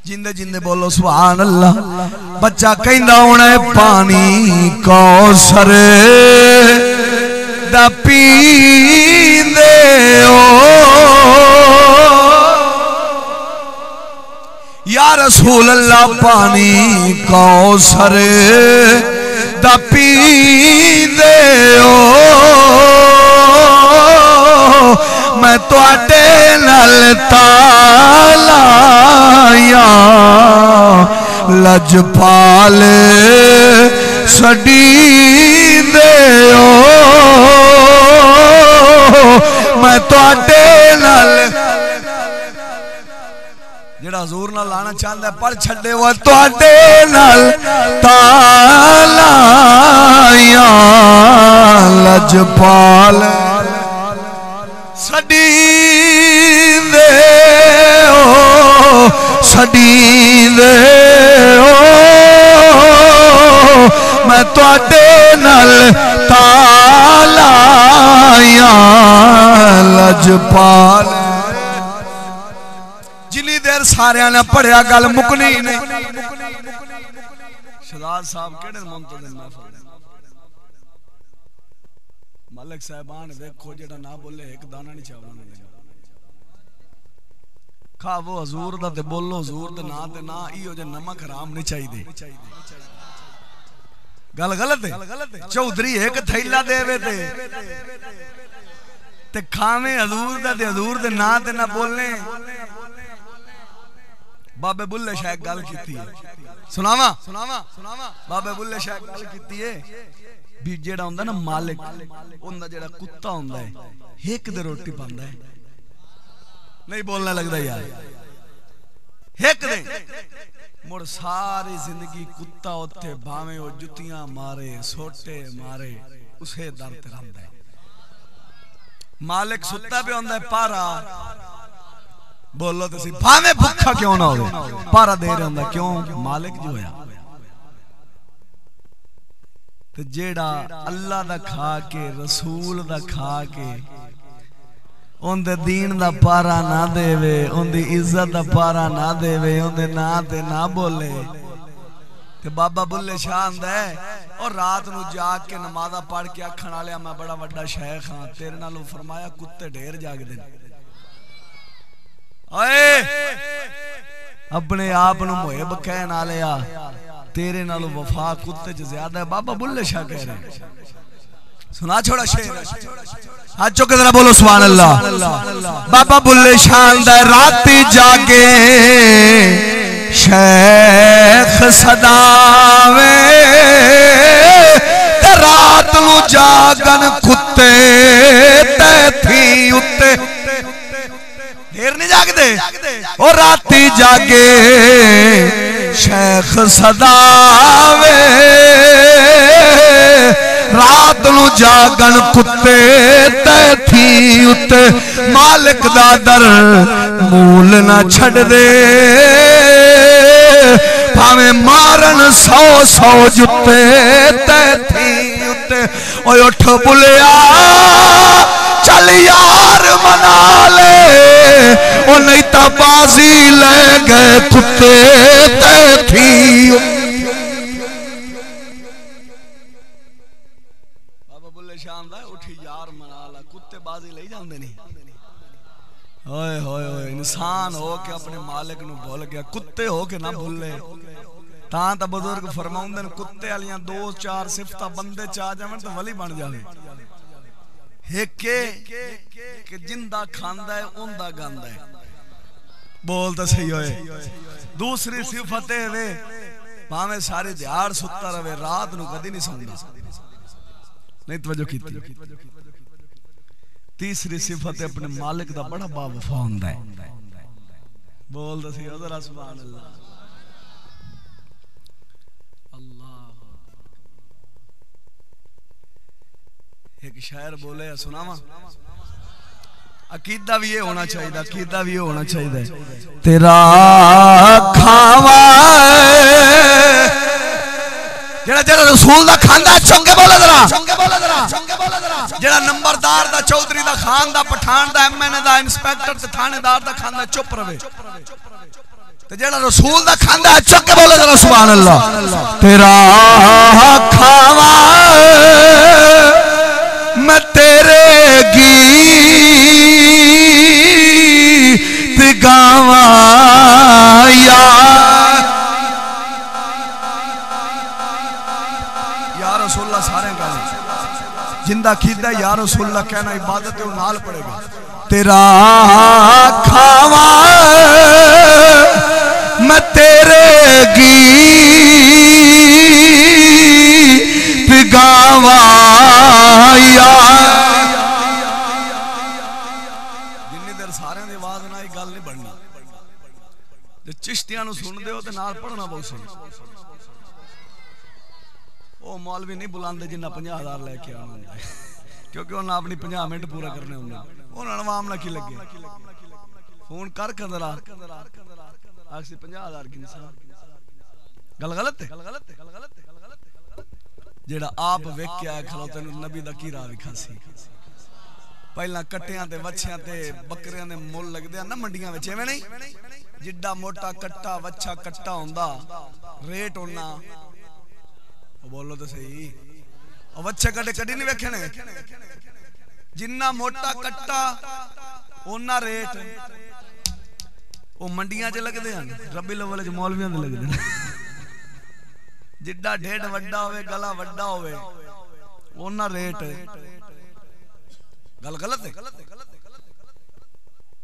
جندے جندے بولو سبحان اللہ بچہ کہندہ ہونا ہے پانی کوثر دا پیندے ہو یا رسول اللہ پانی کوثر دا پیندے ہو میں تو اٹے نل تالایا لجپال سڈی دے ہو میں تو اٹے نل جڑا حضور نہ لانا چاہتا ہے پڑھ چھڑے وہ تو اٹے نل تالایا لجپال سڈی دے ہو سڈی دے ہو میں تواڈے نال تالایا لجپال جنی دیر سارے نے پڑھیا گل مکنی نہیں شہزاد صاحب کیڑے منتظم محفل ملک صاحبان دیکھو جڑا نہ بولے ایک دانہ نہیں چاہوانا کھا وہ حضور دا تے بولو حضور دے نا تے نا ایو جے نمک حرام نہیں چاہی دے گل غلط ہے چودھری ایک تھیلا دے وے تے کھاویں حضور دا تے حضور دے نا تے نہ بولنے بابے بلے شاید گل کیتی ہے سناواں بابے بلے شاید گل کیتی ہے بھی جیڑا ہوندا نا مالک اوندا جیڑا کتا ہوندا ہے ایک دے روٹی پاندا ہے نہیں بولنا لگدا یار ایک دے مڑ ساری زندگی کتا اوتھے بھاویں او جتیاں مارے سوٹے مارے اسے در تے رہندا ہے مالک ستا پہ ہوندا ہے پارا بولو تو سی بھاویں بھکھا کیوں نہ ہوئے پارا دے رہا ہوندا کیوں مالک جو ہویا تو جیڑا اللہ دا کھا کے رسول دا کھا کے ان دے دین دا پارا نہ دے وے ان دی عزت دا پارا نہ دے وے ان دے نا تے نہ بولے کہ بابا بلے شاہ آندا ہے اور رات نو جاگ کے نمازہ پڑھ کے اکھن والیا میں بڑا وڈا شیخ ہاں تیرے نالوں فرمایا کتے ڈھیر جاگ دے اوئے اپنے آپ نو محب کہن والیا تیرے نالوں وفا کتے چ زیادہ ہے بابا بلے شاہ کہہ رہے ہیں سنا چھوڑا شیر ہاتھ چوکے ذرا بولو سبحان اللہ بابا بلے شاہ آندا ہے راتی جاگے شیخ صداوے تے رات نو جاگن کتے تے تھی اتے دیر نہیں جاگ دے اور راتی جاگے شیخ صداوے رات نو جاگن کتے تے تھی اتے مالک دا در مول نہ چھڑ دے بھاویں مارن سو سو جتے تے تھی اتے اوے اٹھ بلیا چل یار منا لے او نہیں تا بازی لے گئے کتے تے تھی بابا بلے شام دا اٹھی یار منا لا کتے بازی لے جاندے نہیں ہوئے ہوئے ہوئے انسان ہو کے اپنے مالک نو بھول گیا کتے ہو کے نہ بھولے تاں تا بزرگ فرماؤندن کتے والیاں دو چار صفتہ بندے چاہ جاون تو ولی بن جاوے ایک کہ جندہ کھاندا ہے اوندا گاندا ہے بولتا صحیح ہوئے دوسری صفت ہے پاویں سارے دیار ستا رہے رات نو کدی نہیں سوندا نہیں توجہ کیتی تیسری صفت اپنے مالک دا بڑا با وفا ہوندا ہے بولتا صحیح ذرا سبحان اللہ ایک شاعر بولے سناواں عقیدہ بھی یہ ہونا چاہیے عقیدہ بھی یہ ہونا چاہیے تیرا کھاوا جڑا جڑا رسول دا کھاندا چنگ کے بولا ذرا جڑا نمبردار دا چودھری دا خان دا پٹھان دا ایم این اے دا انسپیکٹر تے تھانے دار دا کھاندا چپ رہے تے جڑا رسول دا کھاندا چنگ کے بولا ذرا سبحان اللہ تیرا کھاوا میں تیرے گیت گاواں یا رسول اللہ سارے گانے جندہ کھیدہ یا رسول اللہ کہنا عبادت ہے نال پڑے گا تیرا کھاواں میں تیرے گیت گاواں جنی دیر سارے دے آواز نہ ایک گل نہیں بڑھنا جو چشتیاں نو سن دے ہو تے نال پڑھنا بہت سی وہ مولوی نہیں بلاندے جنہ 50,000 لے کے آنا کیونکہ انہاں اپنی 50 منٹ پورا کرنے ہوندے انہاں عوام نہ کی لگے فون کر کے ذرا آکسی 50,000 کی انسان گل غلط ہے جیڑا آپ ویکھ کے آیا کھلو تینوں نبی دا کی راہ وکھا سی پہلا کٹیاں تے وچھیاں تے بکریاں دے مول لگ دیا نہ منڈیاں وچ ایویں نہیں جڈا موٹا کٹا وچھا کٹا ہوندا ریٹ ہونا بولو تو صحیح اور وچھے کٹے کٹی نہیں ویکھے نے جنہ موٹا کٹا اونا ریٹ وہ منڈیاں چ لگ دے ہیں ربی الاول وچ مولویاں دے لگ دے جڈا ڈھیڈ وڈا ہوئے گلا وڈا ہوئے اونا ریٹ گل غلط ہے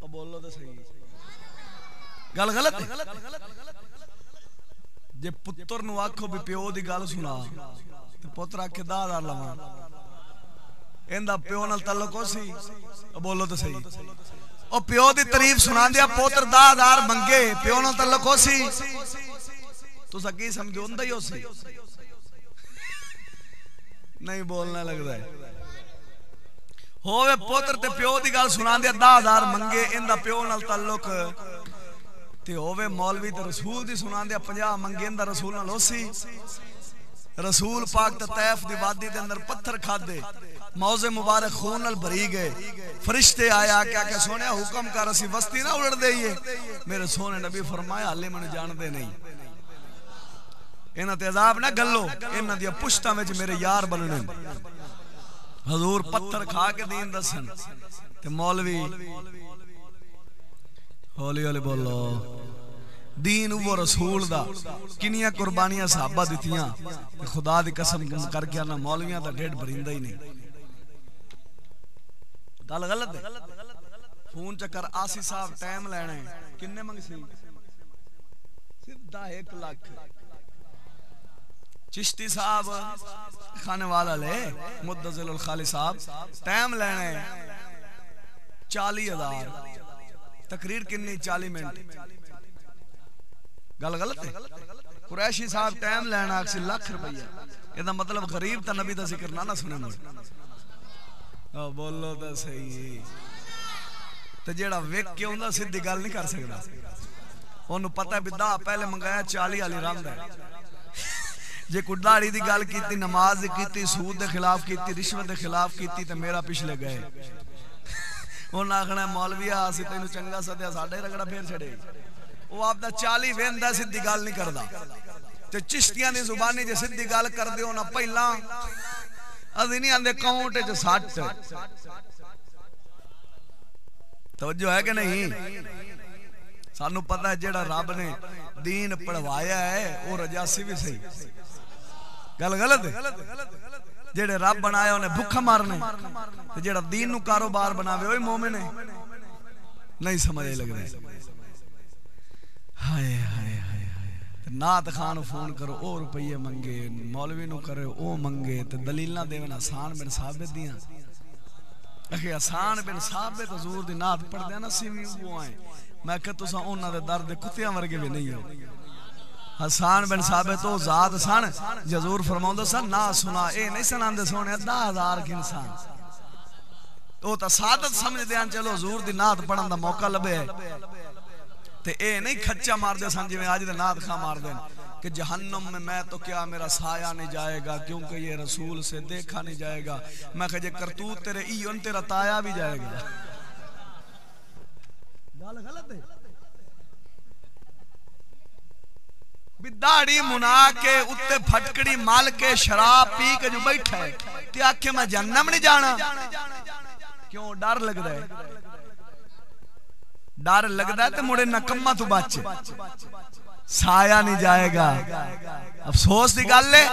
اب بولو تو صحیح گل غلط ہے جے پتر نو آکھو بھی پیو دی گل سنا تے پتر آکھے 10,000 لواں ایندا پیو نال تعلق ہو سی اب بولو تو صحیح او پیو دی تعریف سنا دیا پوتر 10,000 منگے پیو نال تعلق ہو سی تو سکی سمجھو ہوندا ہی ہو سی نہیں بولنا لگدا ہے ہووے پوتر تے پیو دی گل سنا دیا 10,000 منگے ان دا پیو نال تعلق تے ہووے مولوی تے رسول دی سنا دیا 50 منگے ان دا رسول نال ہوسی رسول پاک تے طیف دی وادی دے اندر پتھر کھادے موزے مبارک خون نال بھری گئے فرشتے آیا کیا کہ سونے حکم کر اسی وستی نہ اڑ دئیے میرے سونے نبی فرمایا حالے من جان دے نہیں انہاں تے عذاب نہ گلو انہاں دی پشتاں وچ میرے یار بننے حضور پتھر کھا کے دین دسن تے مولوی ہولی ہولی بولو دین وہ رسول دا کنیاں قربانیاں صحابہ دیتیاں خدا دی قسم کر کے نہ مولویاں دا ڈیڈ بریندہ ہی نہیں گل غلط ہے فون چکر آسی صاحب ٹائم لینے کنے منگ سی سیدھا 1 لاکھ چشتی صاحب کھانے والا لے مدذل الخالی صاحب ٹائم لینے 40,000 تقریر کنی 40 منٹ گل غلط ہے قریشی صاحب ٹائم لینا 1 لاکھ روپیہ یہ دا مطلب غریب تا نبی دا ذکر نہ سنے مجھ بولو تا صحیح تو جیڑا ویک کے ہوندہ سیدھی گل نہیں کر سکتا انہوں پتہ بھی دا پہلے منگایا 40 علی رام ہے جے کوئی داڑھی دی گل کیتی نماز دی کیتی سود دے خلاف کیتی رشوت دے خلاف کیتی تے میرا پچھلے گئے انہوں آکھنا مولوی آسی تینوں چنگا سدیا ساڑھے رگڑا پھیر چھڑے وہ آپ دا 40 ویندہ سیدھی گل نہیں کردا تے چشتیاں دی زبانی جے سیدھی گل کر دیو نا پہلا ازی نہیں آندے کاؤنٹ جو 60 توجہ ہے کہ نہیں سانو پتہ ہے جیڑا رب نے دین پڑھوایا ہے وہ رجاسی بھی صحیح گل غلط ہے جیڑے رب بنایا انہیں بھکھا مارنے جیڑا دین نو کاروبار بناوے وہی مومن ہے نہیں سمجھے لگ رہے ہائے ہائے ہائے نات خان فون کرو او روپیے منگے مولوی نو کرے او منگے تے دلیل نہ دے حسان بن ثابت دیاں اکھے حسان بن ثابت حضور دی نات پڑھ دے نا سیوی وہ آئیں میں کہ تساں انہاں دے درد کتیاں ورگے بھی نہیں ہو حسان بن ثابت او ذات سن حضور فرماؤندے سن نہ سنا اے نہیں سناندے سونے 10,000 کی انسان او تا سعادت سمجھ دیاں چلو حضور دی نات پڑھن دا موقع لبے تے اے نہیں کھچا مار دے سن جی میں آج دے نات کھا مار دیں کہ جہنم میں تو کیا میرا سایہ نہیں جائے گا کیونکہ یہ رسول سے دیکھا نہیں جائے گا میں کہ جے کرتوت تیرے ایون تیرا تایا بھی جائے گا گال غلط ہے داڑھی منا کے اتے پھٹکڑی مال کے شراب پی کے جو بیٹھا ہے تے آکھے میں جہنم نہیں جانا کیوں ڈر لگ رہا ہے ڈر لگ رہا ہے تے مڑے نکمہ تو بچے سایہ نہیں جائے گا افسوس دی گل ہے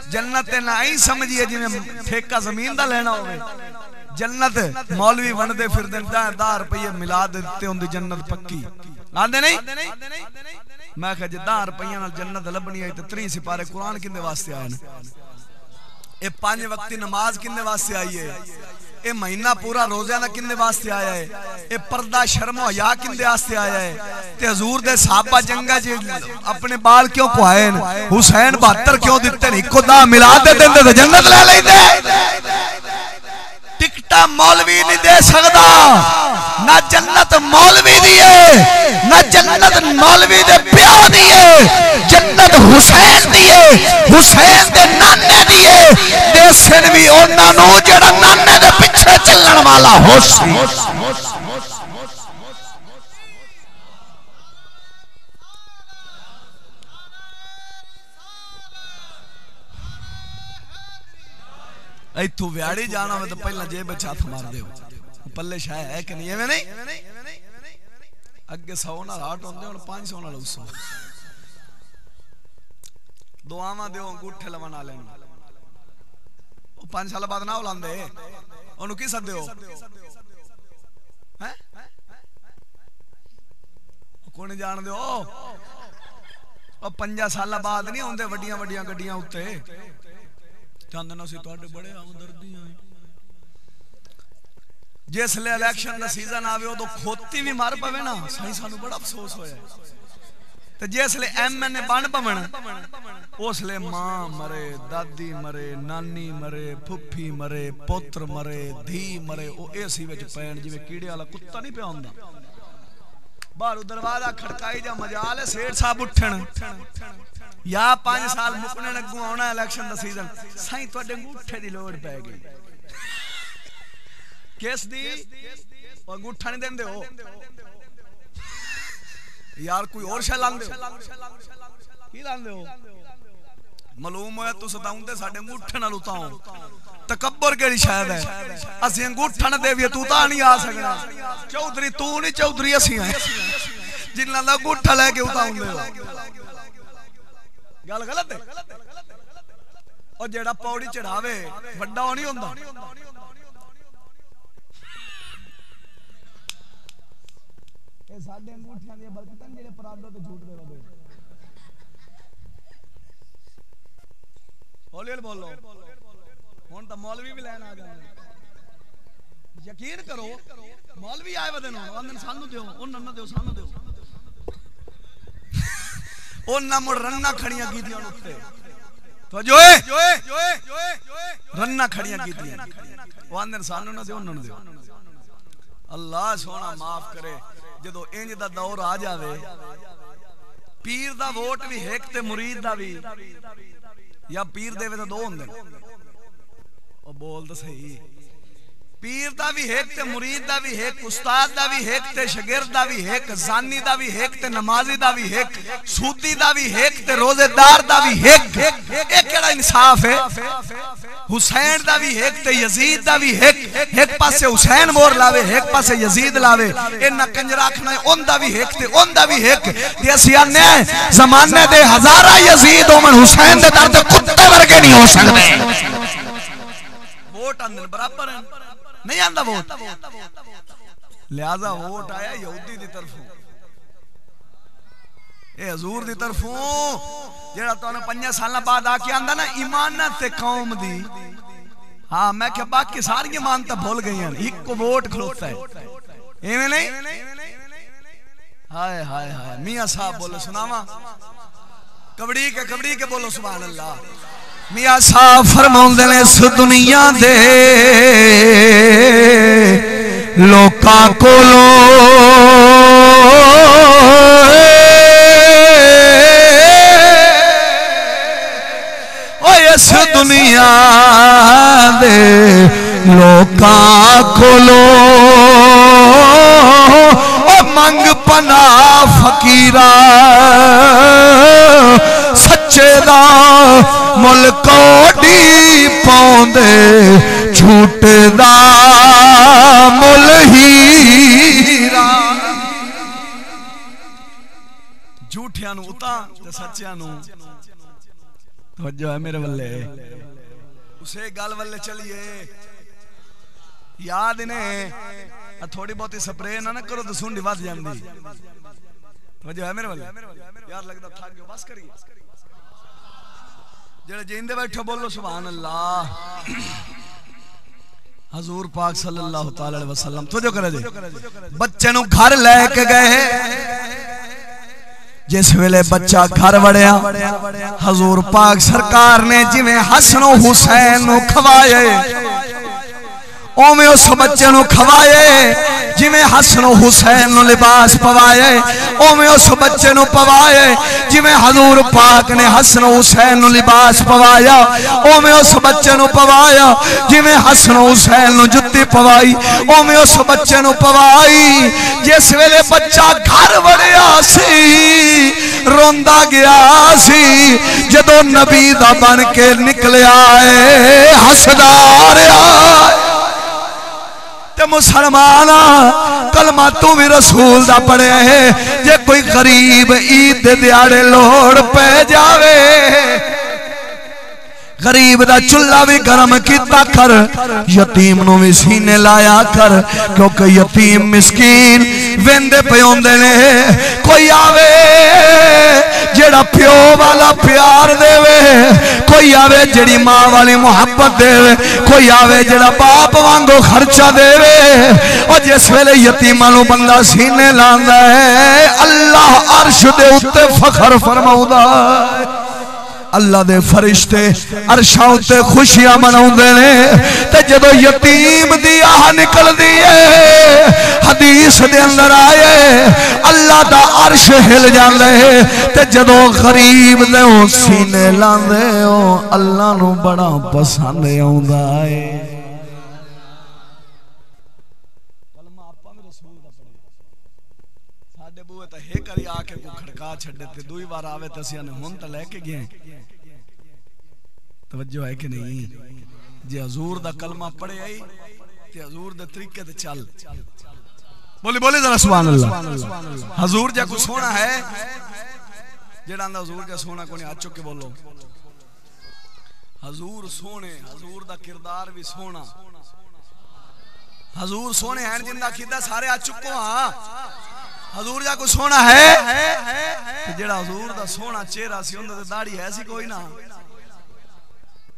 جنت نہ ہی سمجھیے جی میں ٹھیکہ زمین دا لینا ہوئے جنت مولوی وندے پھر دن 10 روپیے ملا دیتے ہوں دی جنت پکی آندے نہیں میں کہا جی 10 روپیے نال جنت لبنی آئی تے 3 سپارے قرآن کندے واسطے آئے نا اے 5 وقتی نماز کندے واسطے آئی ہے اے مہینہ پورا روزہ نہ کندے واسطے آیا ہے اے پردہ شرم و حیا کندے واسطے آیا ہے تے حضور دے صحابہ جنگا جی اپنے بال کیوں پوائے حسین 72 کیوں دیتے نہیں خدا ملا دے دے تے جنت لے لے دے ٹکٹا مولوی نہیں دے سکتا نہ جنت مولوی دیئے نہ جنت مولوی دے پیو دیئے جنت حسین دیئے حسین دے نانے دیئے دے سنوی اونا نو جڑا نانے دے پچھے چلن والا ہوسی اے تو ویاڑی جانا میں تو پہلا جیب چاہت مار دے ہو پلے شاہ ہے کہ نہیں ہے نہیں اگے 100 نہ ہاٹ ہوندے اور 500 نہ لوسو دعاواں دیو انگوٹھے لوانا لینا 5 سال بعد نہ اولاندے انہوں کی سد دیو کون جان دیو اور 5 سال بعد نہیں ہوندے وڈیاں وڈیاں گڈیاں ہوتے چاندنا سی توڑے بڑے آمدردی آئیں جس لئے الیکشن دا سیزن آوے ہو تو کھوتی بھی مار پوے نا صحیح سانو بڑا افسوس ہویا ہے تے جس لے ایم این اے بن پون اس لے ماں مرے، دادی مرے، نانی مرے، پھپھی مرے، پوتر مرے، دھی مرے، او اے سی وچ پین جویں کیڑے والا کتا نہیں پیا ہوندا۔ باہر دروازہ کھڑکائی جا مجال ہے سیٹھ صاحب اٹھن یا 5 سال مکنے لگوں آنا الیکشن دا سیزن سائیں تواڈے انگوٹھے دی لوڑ پے گئی کس دی او انگوٹھا نہیں دیندے ہو یار کوئی اور شے لاندے ہو کی لاندے ہو معلوم ہویا تو ستاوندے ساڈے انگوٹھے نال اتاؤ تکبر کیڑی شاید ہے اسی انگوٹھا نہ دیویے تو تا نہیں آ سکنا چودھری تو نہیں چودھری اسی ہیں جنہاں دا انگوٹھا لے کے اتاوندے ہو گل غلط ہے اور جیڑا پوڑی چڑھاوے بڑا ہو نہیں ہوندا اے ساڈے انگوٹھیاں دی برکتاں جڑے پرادو تے جھوٹ دے رہے ہولی بولو ہن تا مولوی بھی لین آ جاندے یقین کرو مولوی آئے ودے نو اندن سانو دیو انہاں نہ دیو سانو دیو انہاں مڑ رننا کھڑیاں کیتیاں اوتے تو جوئے رننا کھڑیاں کیتیاں او اندن سانو نہ دیو انہاں نہ دیو اللہ سونا معاف کرے جدو انج دا دور آ جاوے پیر دا ووٹ بھی ایک تے مرید دا بھی یا پیر دے وے تے دو ہوندے او بول تے صحیح پیر دا بھی ایک تے مرید دا بھی ایک استاد دا بھی ایک تے شاگرد دا بھی ایک زانی دا بھی ایک تے نمازی دا بھی ایک سودی دا بھی ایک تے روزے دار دا بھی ایک ایک کیڑا انصاف ہے حسین دا بھی ایک تے یزید دا بھی ایک پاسے حسین مور لاوے ایک پاسے یزید لاوے انہاں کنجر آکھنا ہے اون دا بھی ایک تے اون دا بھی ایک تے اسی آنے زمانے دے ہزارہ یزید اومن حسین دے در تے کتے ورگے نہیں ہو سکتے ووٹ اندر برابر ہیں نہیں آندا ووٹ لہذا ووٹ آیا یہودی دی طرفوں اے حضور دی طرفوں جیڑا تو نے 5 سالہ بعد آ کے آندا نا ایمانت قوم دی ہاں میں کہ باقی ساری ایمانت بھول گئی ہیں ایک کو ووٹ کھلوتا ہے ایویں نہیں ہائے ہائے ہائے میاں صاحب بولو سناواں کبڑی کے بولو سبحان اللہ میاں صاحب فرماؤندے نے اس دنیا دے لوکاں کولو او اس دنیا دے لوکاں کولو او منگ پناہ فقیرا سچے دا ملک اوڈی پاؤندے جھوٹے دا مل ہیرا جھوٹیاں نو اتاں تے سچیاں نو توجہ ہے میرے ولے اسے گل ولے چلیے یاد انہیں تھوڑی بہتی سپرے نہ کرو تو سنڈی بات جاندی توجہ ہے میرے ولے یار لگتا تھا کہ بس کریے جڑے جیندے بیٹھو بولو سبحان اللہ حضور پاک صلی اللہ تعالی علیہ وسلم تو جو کرے جی بچے نو گھر لے کے گئے جس ویلے بچہ گھر وڑیا حضور پاک سرکار نے جویں حسن و حسین نو کھوائے اوویں اس بچے نو کھوائے جویں حسن و حسین نو لباس پوائے اوویں اس بچے نو پوائے جویں حضور پاک نے حسن و حسین نو لباس پوایا اوویں اس بچے نو پوایا جویں حسن و حسین نو جتی پوائی اوویں اس بچے نو پوائی جس ویلے بچہ گھر وڑیا سی روندا گیا سی جدوں نبی دا بن کے نکلیا اے ہسدا رہیا تے مسلمانا کلمہ تو بھی رسول دا پڑھے ہے جے کوئی غریب عید دے دیاڑے لوڑ پہ جاوے غریب دا چلہ بھی گرم کیتا کر یتیم نو بھی سینے لایا کر کیونکہ یتیم مسکین ویندے پیوندے نے کوئی آوے جڑا پیو والا پیار دے وے، کوئی آوے جڑی ماں والی محبت دے وے، کوئی آوے جڑا باپ وانگو خرچہ دے وے، اور جس ویلے یتیماں نو بندہ سینے لاندا ہے اللہ عرش دے اُتے فخر فرماؤندا ہے، اللہ دے فرشتے عرشاں تے خوشیاں مناؤندے نے، تے جدوں یتیم دی آہ نکل دی ہے حدیث دے اندر آئے اللہ دا عرش ہل جاندے، تے جدوں غریب دے سینے لاندے اللہ نو بڑا پسند آوندا ہے۔ کلمہ آپا میں رسول دا پڑھے ساڈے بوئے تے ہے کری آ کے کو کھڑکا چھڈے تے دوئی بار آوے تے اسی نے ہن تے لے کے گئے۔ توجہ ہے کہ نہیں؟ جی حضور دا کلمہ پڑھے آئی تے حضور دے طریقے تے چل، بولی بولی ذرا سبحان اللہ۔ حضور جا کو سونا ہے جڑا اندر حضور جا سونا کو نہیں، ہاتھ چک کے بولو حضور سونے، حضور دا کردار بھی سونا، حضور سونے ہیں جن دا کیدا سارے ہاتھ چکو ہاں، حضور جا کو سونا ہے جڑا حضور دا سونا چہرہ سی اندر تے داڑھی ہے سی کوئی نہ،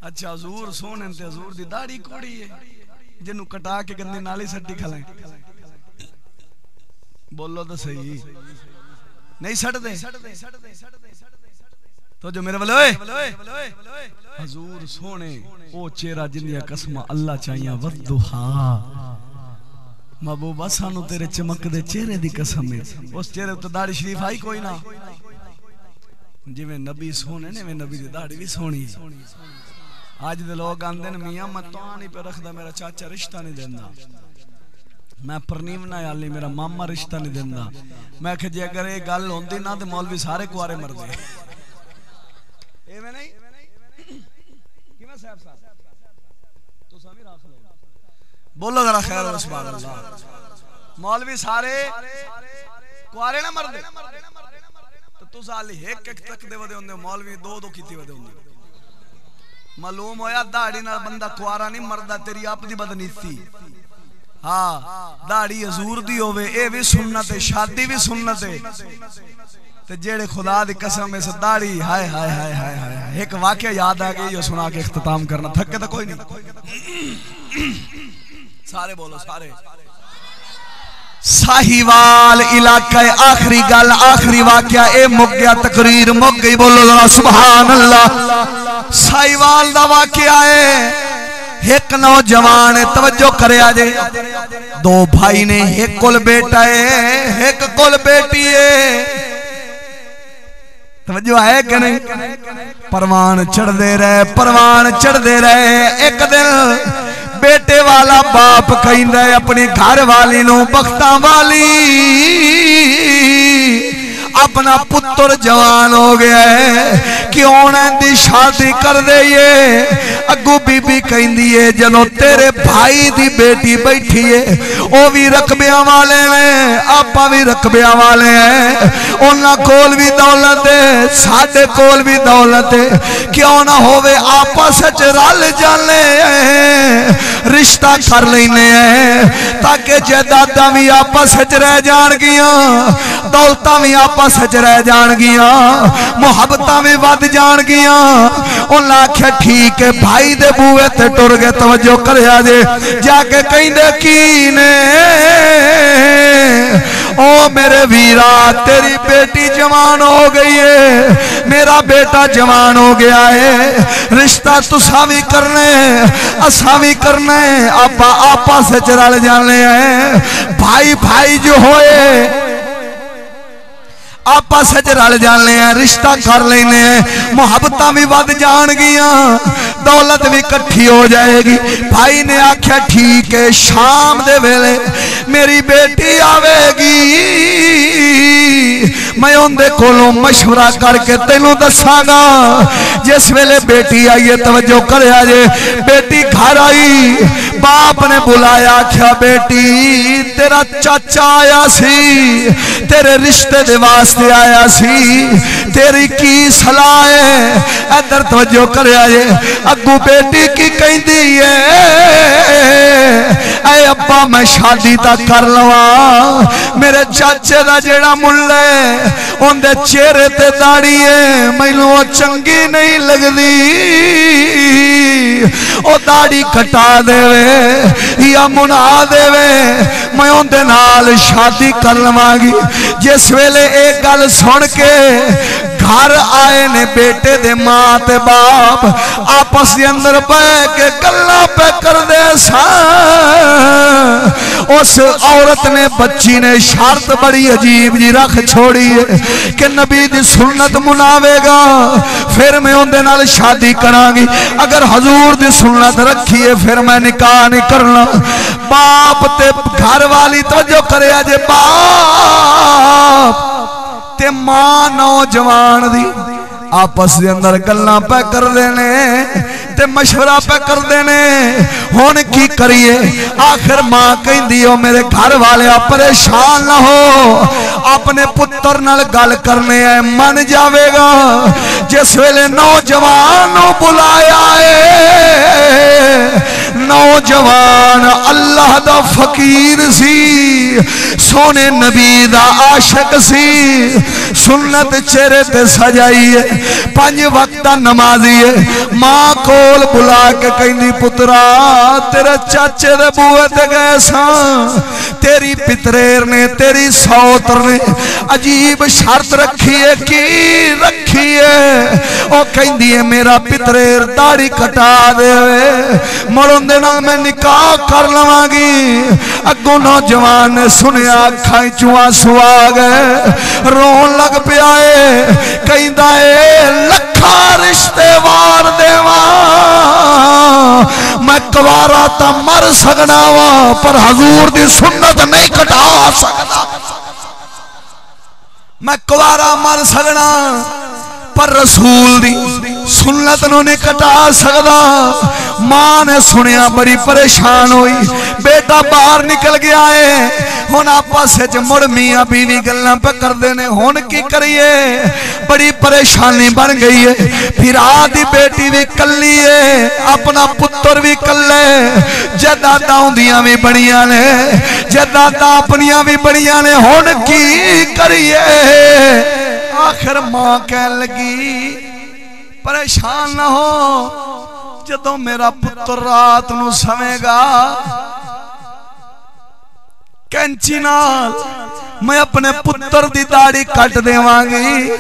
اچھا حضور سونے تے حضور دی داڑھی کوڑی ہے جنوں کٹا کے گندی نالی سٹی کھلائیں، بولو تو صحیح نہیں سٹ دے تو جو میرے بلوئے حضور سونے او چہرہ جنیا قسمہ اللہ چاہیاں وضحا محبوبہ سانو تیرے چمک دے چہرے دی قسم ہے، اس چہرے تو داڑھی شریف آئی کوئی نہ، جی میں نبی سونے نے میں نبی دی داڑھی بھی سونی، آج دے لوگ آندے میاں میں توانی پہ رکھ دا میرا چاچا رشتہ نہیں دیندہ، میں پرنیونا یا اللہ میرا ماما رشتہ نہیں دیندہ، میں کہ جی اگر ایک گل ہوندی نا تو مولوی سارے کوارے مر دے، اے میں نہیں کیوں صاحب صاحب تو سامیر آخر بولو ذرا خیر و سبحان اللہ، مولوی سارے کوارے نہ مر دے، تو سالی ایک ایک تک دے ودے ہوندے، مولوی دو دو کیتی ودے ہوندے، معلوم ہویا داڑھی نہ بندہ کوارا نہیں مردہ، تیری آپ دی بدنیتی، ہاں داڑھی حضور دی ہوئے اے بھی سنت ہے، شادی بھی سنت ہے، تے جیڑے خدا دی قسم میں سے داڑھی ہائے ہائے ہائے ہائے ہائے، ایک واقعہ یاد آ گئی جو سنا کے اختتام کرنا، تھکے تو کوئی نہیں، سارے بولو سارے، ساہیوال علاقہ آخری گل آخری واقعہ اے مک گیا، تقریر مک گئی، بولو ذرا سبحان اللہ۔ ساہیوال دا واقعہ ہے، ایک نوجوان توجہ کرے آجے، دو بھائی نے ایک کول بیٹا ہے ایک کول بیٹی ہے، توجہ ہے کہ نہیں؟ پروان چڑھ دے رہے، ایک دن بیٹے والا باپ کہیں دے اپنی گھر والی نو بختاں والی اپنا پتر جوان ہو گیا ہے کیوں نہ دی شادی کر دے یہ اگو بی بی کہیں دیئے جنو تیرے بھائی دی بیٹی بیٹھی ہے او بھی رقبیاں والے ہیں آپا بھی رقبیاں والے ہیں انہاں کول بھی دولت ہے ساڑھے کول بھی دولت ہے کیوں نہ ہوئے آپا سچ رال جانے ہیں رشتہ کر لینے ہیں تاکہ جیدادہ بھی آپا سچ رہ جان گیا دولتہ بھی آپا سچ رہ جان گیا محبتہ بھی ود جان گیا انہاں کیا ٹھیک ہے بھائی دے بوئے تے ٹر گئے توجہ کرے آجے جا کے کہیں دے کینے او میرے ویرا تیری بیٹی جوان ہو گئی ہے میرا بیٹا جوان ہو گیا ہے رشتہ تساوی کرنے اساوی کرنے آپا سے چرال جانے ہیں بھائی بھائی جو ہوئے آپا سچ رل جانے ہیں رشتہ کر لینے ہیں محبتہ بھی ود جان گیا دولت بھی کٹھی ہو جائے گی بھائی نے آکھیا ٹھیک ہے شام دے ویلے میری بیٹی آوے گی میں ان دے کولوں مشورہ کر کے تینوں دساں گا جس ویلے بیٹی آئیے توجہ کرے آجے بیٹی گھر آئی باپ نے بلایا آکھیا بیٹی تیرا چاچا آیا سی تیرے رشتے دے واسطے آیا سی تیری کی صلاح ہے ادھر توجہ کرے آئے اگو بیٹی کی کہیں دیئے اے ابا میں شادی تا کر لوا میرے چاچے دا جیڑا ملے ان دے چہرے تے داڑھی ہے مینوں چنگی نہیں لگدی او داڑھی کٹا دے یا منا دے میں ان دے نال شادی کر لواں گی جس ویلے ایک گل سن کے گھر آئے نے بیٹے دے ماں تے باپ آپس دے اندر بیٹھ کے گلاں پہ کر دے اس عورت نے بچی نے شرط بڑی عجیب جی رکھ چھوڑی ہے کہ نبی دی سنت مناوے گا پھر میں ان دے نال شادی کراں گی اگر حضور دی سنت رکھی ہے پھر میں نکاح نہیں کرنا باپ تے گھر والی توجہ کرے جے باپ تے ماں نوجوان دی آپس دے اندر گلاں پہ کر دینے تے مشورہ پہ کر دینے ہون کی کریے آخر ماں کہیں دیو میرے گھر والے پریشان نہ ہو اپنے پتر نال گل کرنے ہے من جاوے گا جس ویلے نوجوانوں بلایا ہے نوجوان اللہ دا فقیر سی سونے نبی دا عاشق سی سنت چہرے تے سجائی ہے 5 وقت نمازی ہے ماں کول بلا کے کہندی پترا تیرے چاچے دے بوئے تے گئے ساں تیری پتریر نے تیری سوتر نے عجیب شرط رکھی ہے کی رکھی ہے او کہندی ہے میرا پتریر داڑھی کٹا دے مرون دے نال میں نکاح کر لواں گی اگوں نوجوان نے سنیا اکھاں چوں آنسو آ گئے رون لگ پیا ہے کہندا اے لکھا رشتے وار دیواں میں کوارا تا مر سکنا وا پر حضور دی سنت نہیں کٹا سکتا میں کوارا مر سکنا پر رسول دی سنت نو نہیں کٹا سکدا ماں نے سنیا بڑی پریشان ہوئی بیٹا باہر نکل گیا ہے ہن آپس وچ مڑ میاں بیوی گلاں پہ کر دینے ہن کی کریے بڑی پریشانی بن گئی ہے بھرا دی بیٹی بھی کلی ہے اپنا پتر بھی کلے جداداں ہوندیاں بھی بڑیاں نے جداداں اپنیاں بھی بڑیاں نے ہن کی کریے آخر ماں کہن لگی پریشان نہ ہو جدوں میرا پتر رات نو سوے گا کینچی نال میں اپنے پتر دی داڑھی کٹ دیواں گی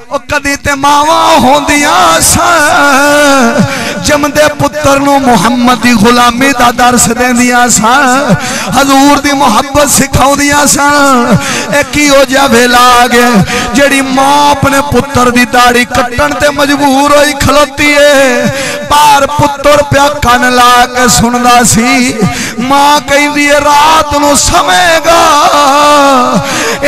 او کدی تے ماواں ہوندیاں سان جمدے پتر نو محمد دی غلامی دا درس دیندیاں سان حضور دی محبت سکھاؤندیاں سان اے کی ہو جا ویلا آ گیا جڑی ماں اپنے پتر دی داڑھی کٹن تے مجبور ہوئی کھلوتی ہے بار پتر پیا کن لا کے سندا سی ماں کہندی ہے رات نو سمے گا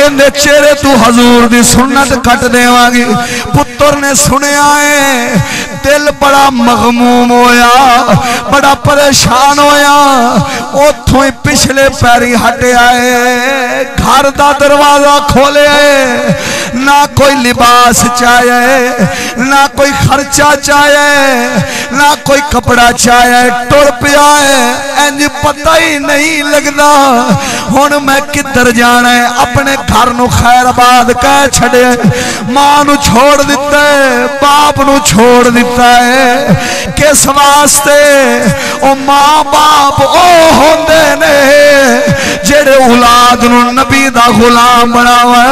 اندے چہرے تو حضور دی سنت کٹ دیواں گی پتر نے سنیا ہے دل بڑا مغموم ہویا بڑا پریشان ہویا اوتھوں ہی پچھلے پیری ہٹے آئے گھر دا دروازہ کھولے نہ کوئی لباس چاہے نہ کوئی خرچہ چاہے نہ کوئی کپڑا چاہے ٹر پیا ہے انج پتہ ہی نہیں لگدا ہن میں کدھر جانا ہے اپنے گھر نو خیر آباد کہہ چھڑے ماں نو چھوڑ دیتا ہے باپ نو چھوڑ دیتا ہے کس واسطے او ماں باپ او ہوندے نے جڑے اولاد نو نبی دا غلام بناوا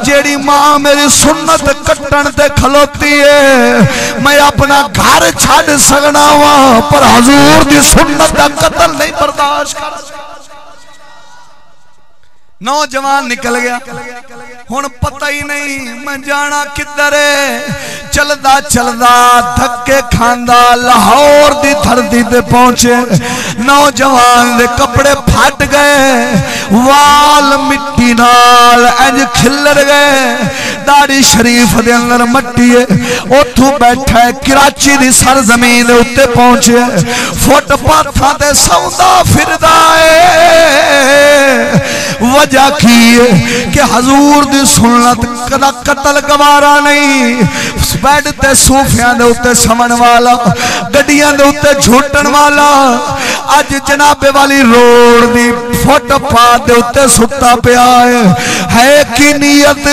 جیڑی ماں میری سنت کٹن تے کھلوتی ہے میں اپنا گھر چھڈ سکنا وا پر حضور دی سنت دا قتل نہیں برداشت کر سکتا نوجوان نکل گیا ہن پتہ ہی نہیں میں جانا کدھر چلدا چلدا دھکے کھاندا لاہور دی دھرتی تے پہنچے نوجوان دے کپڑے پھٹ گئے وال مٹی نال انج کھلر گئے داڑھی شریف دے اندر مٹی ہے اوتھوں بیٹھا ہے کراچی دی سرزمین دے اوتے پہنچے فٹ پاتھاں تے سوندا پھردا ہے وجہ کی ہے کہ حضور دی سنت کدا قتل گوارا نہیں بیڈ تے صوفیاں دے اوتے سمن والا گڈیاں دے اوتے جھوٹن والا اج جناب والی روڑ دی فٹ پاتھ دے اتے ستا پیا ہے کی نیت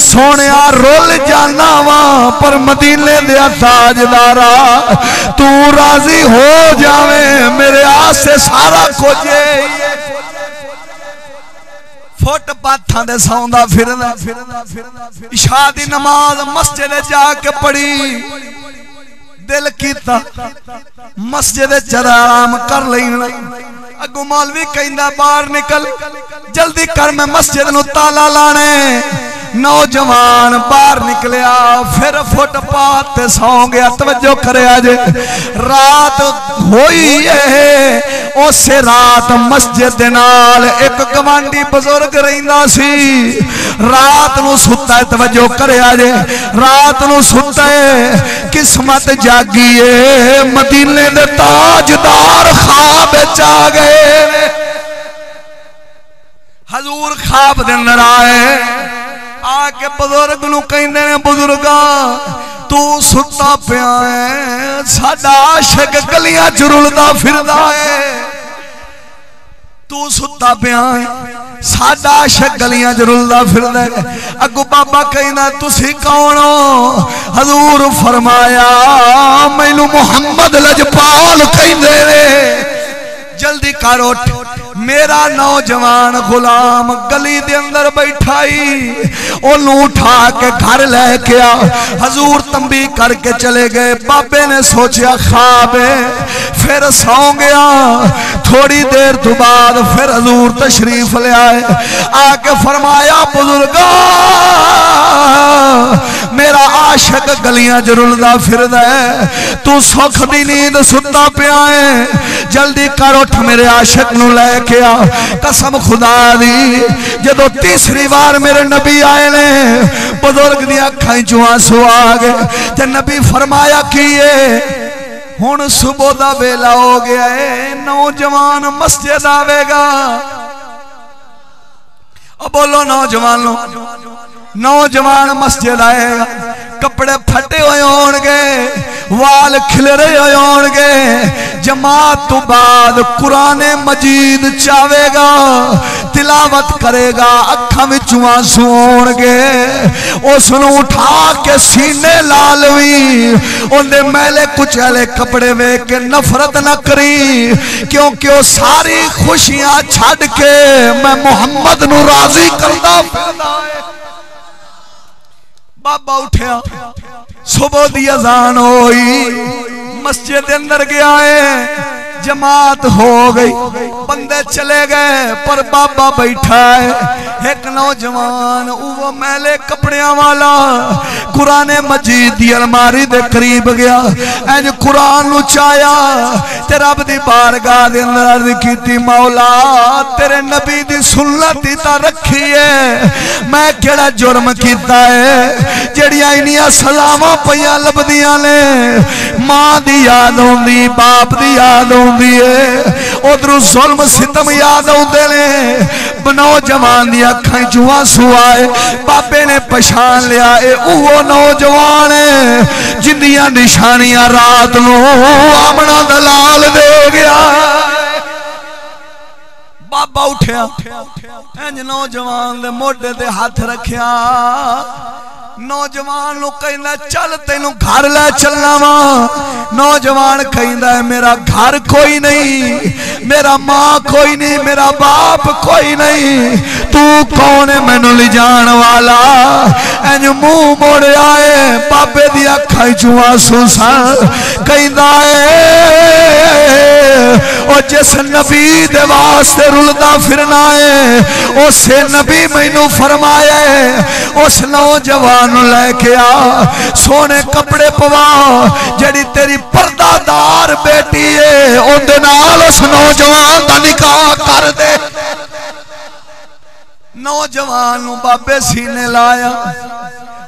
سونیا رول جانا وا پر مدینے دیا تاجدارا تو راضی ہو جاویں میرے آسے سارا کچھ فٹ پاتھاں دے سوندا پھردا عشاء دی نماز مسجد جا کے پڑھی دل کیتا مسجد چرام کر لینا اگو مولوی کہندا باہر نکل جلدی کر میں مسجد نو تالا لانے نوجوان باہر نکلیا پھر فٹ پاتھ تے سو گیا توجہ کرے آجے رات ہوئی ہے اسے رات مسجد نال ایک گوانڈی بزرگ رہندا سی رات نو ستا ہے توجہ کرے آجے رات نو ستا ہے قسمت جاگیے مدینے دے تاجدار خواب چاہ گئے حضور خواب دے اندر آئے آکے بزرگ نو کہندے نے بزرگا تو ستا پیا ہے ساڈا عاشق گلیاں چرلدا پھردا ہے تو ستا پیا ہے ساڈا عاشق گلیاں چرلدا پھردا ہے اگو بابا کہنا تسی کون ہو حضور فرمایا مینوں محمد لجپال کہندے نے جلدی کر اٹھ میرا نوجوان غلام گلی دے اندر بیٹھائی انہوں اٹھا کے گھر لے کے آ حضور تنبیہ کر کے چلے گئے بابے نے سوچیا خواب ہے پھر سو گیا تھوڑی دیر تو بعد پھر حضور تشریف لے آئے آکے فرمایا بزرگا میرا عاشق گلیاں جرلدا پھردا ہے تو سکھ دی نیند ستا پیا ہے جلدی کر اٹھ میرے عاشق نو لے کے آ قسم خدا دی جدو تیسری بار میرے نبی آئے نے بزرگ دی اکھاں چوں آنسو آ گئے تے نبی فرمایا کیے ہن صبح دا ویلا ہو گیا ہے نوجوان مسجد آوے گا اب بولو نوجوان مسجد آئے گا کپڑے پھٹے ہوئے ہون گے وال کھلرے ہوئے ہون گے جماعت تو بعد قرآن مجید چاہے گا تلاوت کرے گا اکھاں وچوں آنسو ہون گے اس نو اٹھا کے سینے لالوی ان دے میلے کچلے کپڑے ویکھ کے نفرت نہ کری کیونکہ وہ ساری خوشیاں چھڈ کے میں محمد نو راضی کردا پھردا ہے بابا اٹھیا صبح دی اذان ہوئی مسجد اندر گیا ہے جماعت ہو گئی بندے چلے گئے پر بابا بیٹھا ہے ایک نوجوان وہ میلے کپڑیاں والا قرآن مجید دی الماری دے قریب گیا اینج قرآن نو چایا تے رب دی بارگاہ دے اندر عرض کیتی مولا تیرے نبی دی سنت تا رکھی ہے میں کیڑا جرم کیتا ہے جڑیاں انیاں سزاواں پیاں لبدیاں نے ماں دی یاد ہوندی باپ دی یاد ہوندی ہے ادھر ظلم ستم یاد ہوندے نے نوجوان دی اکھاں چوں آنسو آئے بابے نے پہچان لیا اے اوہ نوجوان ہے جندیاں نشانیاں رات نو آمنا دلال دے گیا بابا اٹھیا انج نوجوان دے موڈے تے ہاتھ رکھیا نوجوان نو کہندا چل تینوں گھر لے چلنا وا نوجوان کہندا ہے میرا گھر کوئی نہیں میرا ماں کوئی نہیں میرا باپ کوئی نہیں تو کون ہے مینوں لے جان والا انج منہ موڑ آئے بابے دی اکھاں چوں آنسو سن کہندا ہے او جس نبی دے واسطے رلدا پھرنا ہے اسے نبی مینوں فرمایا ہے اس نوجوان لے کے آ سونے کپڑے پوا جڑی تیری پردہ دار بیٹی ہے اون دے نال اس نوجوان دا نکاح کر دے نوجوان نو بابے سینے لایا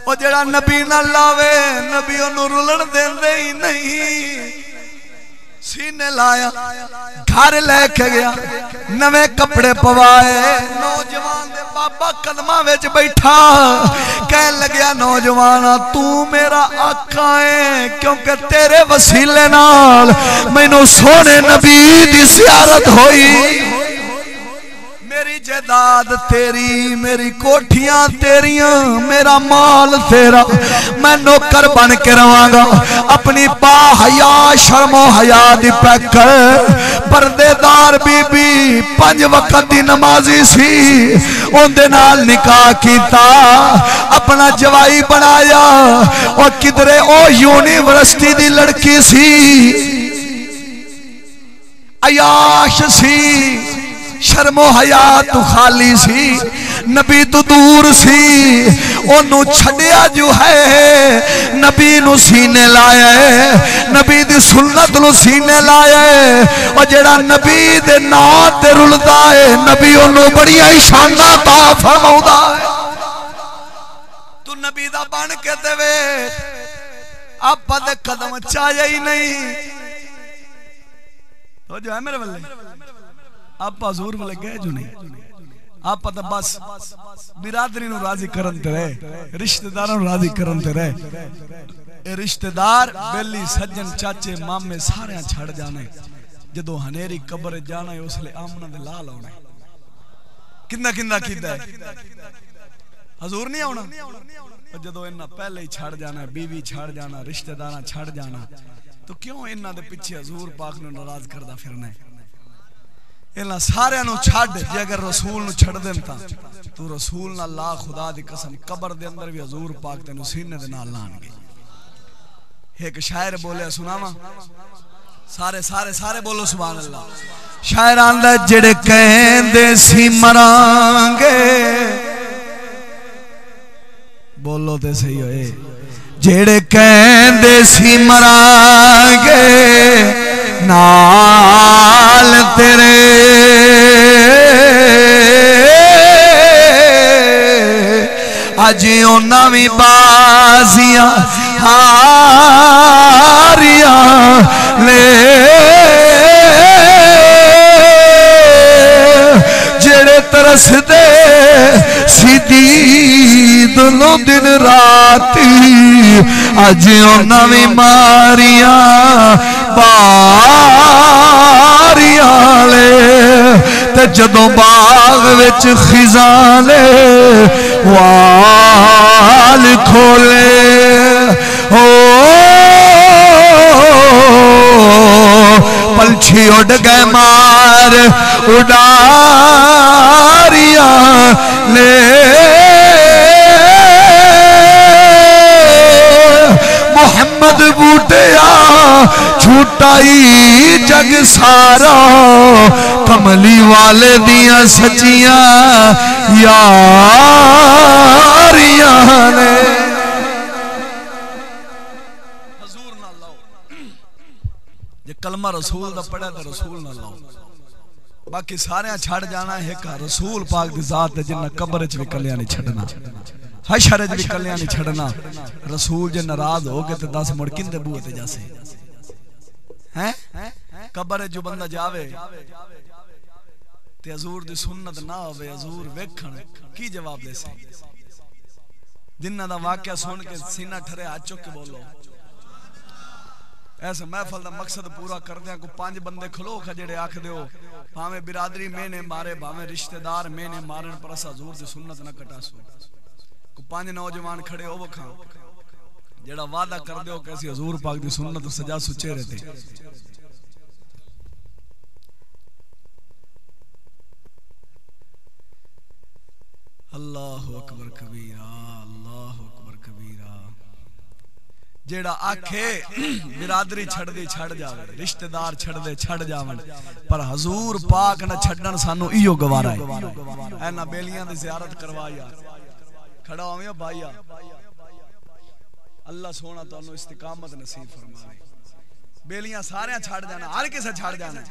او جڑا نبی نہ لاوے نبی اونوں رلن دیندے ہی نہیں سینے لایا گھر لے کے گیا نویں کپڑے پوائے نوجوان دے بابا قدماں وچ بیٹھا کہن لگیا نوجوانا تو میرا آقا ہے کیونکہ تیرے وسیلے نال مینوں سونے نبی دی زیارت ہوئی میری جائیداد تیری میری کوٹھیاں تیریاں میرا مال تیرا میں نوکر بن کے رہواں گا اپنی با حیا شرم و حیا دی پیکر پردے دار بی بی 5 وقت دی نمازی سی اون دے نال نکاح کیتا اپنا جوائی بنایا اور کدرے او یونیورسٹی دی لڑکی سی عیاش سی شرم و حیا تو خالی سی نبی تو دور سی انہوں چھڑیا جو ہے نبی نو سینے لائے نبی دی سنت نو سینے لائے اور جڑا نبی دے نام تے رلدا ہے نبی انہوں بڑی شاناں عطا فرماؤندا ہے تو نبی دا بن کے تے ویکھ آپ دے قدم چاہیے ہی نہیں تو جو ہے میرے والے آپ حضور میں لگے جو نہیں آپ پتہ بس برادری نو راضی کرن تے رہے رشتہ داروں راضی کرن تے رہے اے رشتہ دار بیلی سجن چاچے مامے سارے چھڑ جانے جدو ہنیری قبر جانا ہے اس لئے آمنہ دے لال ہونا ہے کندہ کندہ کیتا ہے حضور نہیں ہونا جدو انہا پہلے ہی چھڑ جانا ہے بیوی چھڑ جانا رشتہ داراں چھڑ جانا تو کیوں انہا دے پچھے حضور پاک نے ناراض کردہ پھرنا ہے انہا سارے انہوں چھڑ جے اگر رسول نو چھڑ دیں تا تو رسول نہ اللہ خدا دی قسم قبر دے اندر بھی حضور پاک تے نو سینے دے نال لان گئی ایک شاعر بولے سناما سارے بولو سبحان اللہ شاعر آندہ جڑے کہیں دے سی مرانگے بولو تے صحیح ہوئے جڑے کہیں دے سی مرانگے نال تیرے اجی اونا بھی بازیاں ہاریاں لے جڑے ترس دے سیدھی دلوں دن راتی اجی اونا بھی ماریاں باریاں لے تے جدوں باغ وچ خزاں لے وال کھولے پلچھی اڑ گئے مار اڈاریاں لے محمد بوٹیا چھوٹائی جگ سارا کملی والے دیاں سچیاں یاریاں نے حضور نہ لاؤ جے کلمہ رسول دا پڑھا تو رسول نہ لاؤ باقی سارے چھڑ جانا ہے کہ رسول پاک دی ذات ہے جنہ قبر وچ بھی کلیاں نہیں چھڑنا حشر وچ بھی کلیاں نہیں چھڑنا رسول جے ناراض ہو گئے تے 10 مڑ کندے بوئے تے جاسے ہیں قبر جو بندہ جاوے تے حضور دی سنت نہ ہوئے حضور ویکھن کی جواب دے سے جنہ دا واقعہ سن کے سینہ ٹھرے ہاتھ چک کے بولو ایسا محفل دا مقصد پورا کر دیا کو 5 بندے کھلو کھجڑے آکھ دیو بھامے برادری میں نے مارے بھامے رشتہ دار میں نے مارن پر اسا حضور دی سنت نہ کٹا سو کو 5 نوجوان کھڑے ہو وکھاں جڑا وعدہ کر دیو کیسی حضور پاک دی سنت سجا سچے رہتے اللہ اکبر کبیرہ اللہ اکبر کبیرہ جیڑا آکھے برادری چھڑ دی چھڑ جاوے رشتہ دار چھڑ دے چھڑ جاون پر حضور پاک نہ چھڑن سانو ایو گوارا ہے اے نہ بیلیاں دی زیارت کروایا کھڑا ہوئے بھائیا اللہ سونا تو انہوں استقامت نصیب فرمائے بیلیاں سارے چھڑ جانا ہر کسے چھڑ جانا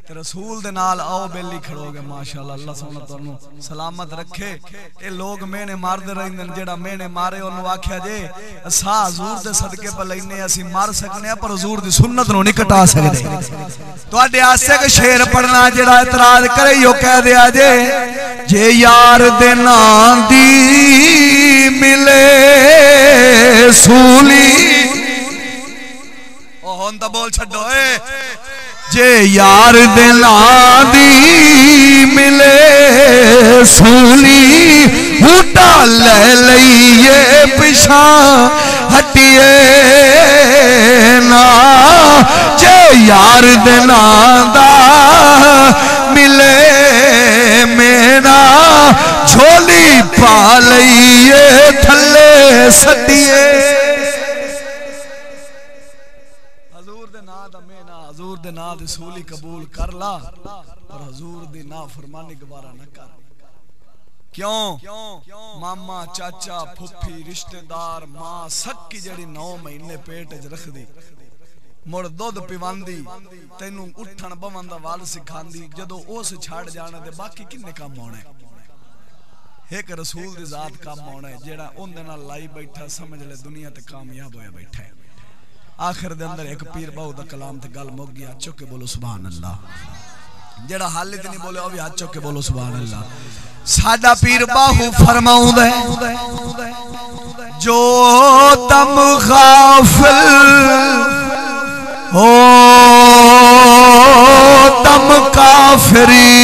تے رسول دے نال آؤ بیلی کھڑو گے ماشاءاللہ اللہ سونا تانوں سلامت رکھے اے لوگ مینے مار دے رہندن جیڑا مینے مارے اونوں آکھیا جے اسا حضور دے صدقے پہ لینے اسی مار سکنے پر حضور دی سنت نو نہیں کٹا سکدے تواڈے واسطے کہ شعر پڑھنا جیڑا اعتراض کرے یو کہہ دیا جے یار دے نام دی ملے سولی ہون تا بول چھڈو جے یار دلاں دی ملے سولی ہٹا لے لئیے پچھاں ہٹیے نا جے یار دلاں دا ملے میرا جھولی پا لئیے تھلے سٹیے حضور دے نا دے سولی قبول کر لا اور حضور دی نا فرمانی گوارا نہ کر کیوں ماما چاچا پھپھی رشتہ دار ماں سکی جڑی 9 مہینے پیٹ وچ رکھ دی مڑ دودھ پیواندی تینوں اٹھن بون دا وال سکھاندی جدوں اس چھڑ جانا تے باقی کنے کام ہونا ہے ایک رسول دی ذات کام ہونا ہے جیڑا اون دے نال لائی بیٹھا سمجھ لے دنیا تے کامیاب ہویا بیٹھا ہے آخر دے اندر ایک پیر باو دا کلام تے گل مک گیا چوکے بولو سبحان اللہ جڑا حال تے نہیں بولے او بھی ہاتھ چوکے بولو سبحان اللہ ساڈا پیر باہو فرماؤں دے جو تم غافل ہو تم کافری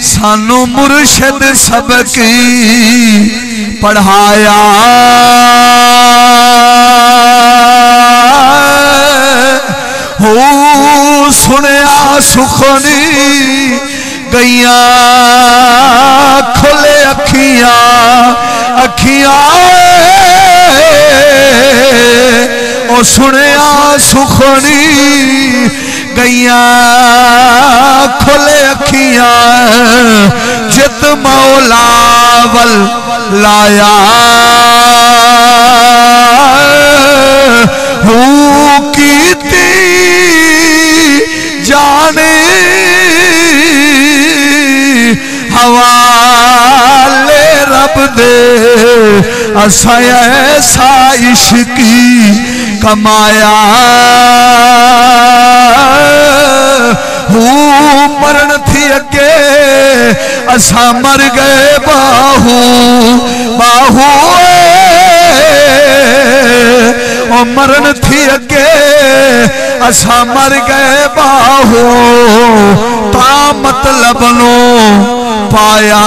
سانو مرشد سبقی پڑھایا ہو سنیا سخنی گئیاں کھلے اکھیاں او سنیا سخنی گئیاں کھلے اکھیاں جت مولا ول لایا ہوں کیتی جانے حوالے رب دے اسا ایسا عشقی کمایا ہوں مرن تھی اگے اسا مر گئے باہو او مرن تھی اگے اسا مر گئے باہو تا مطلب نو پایا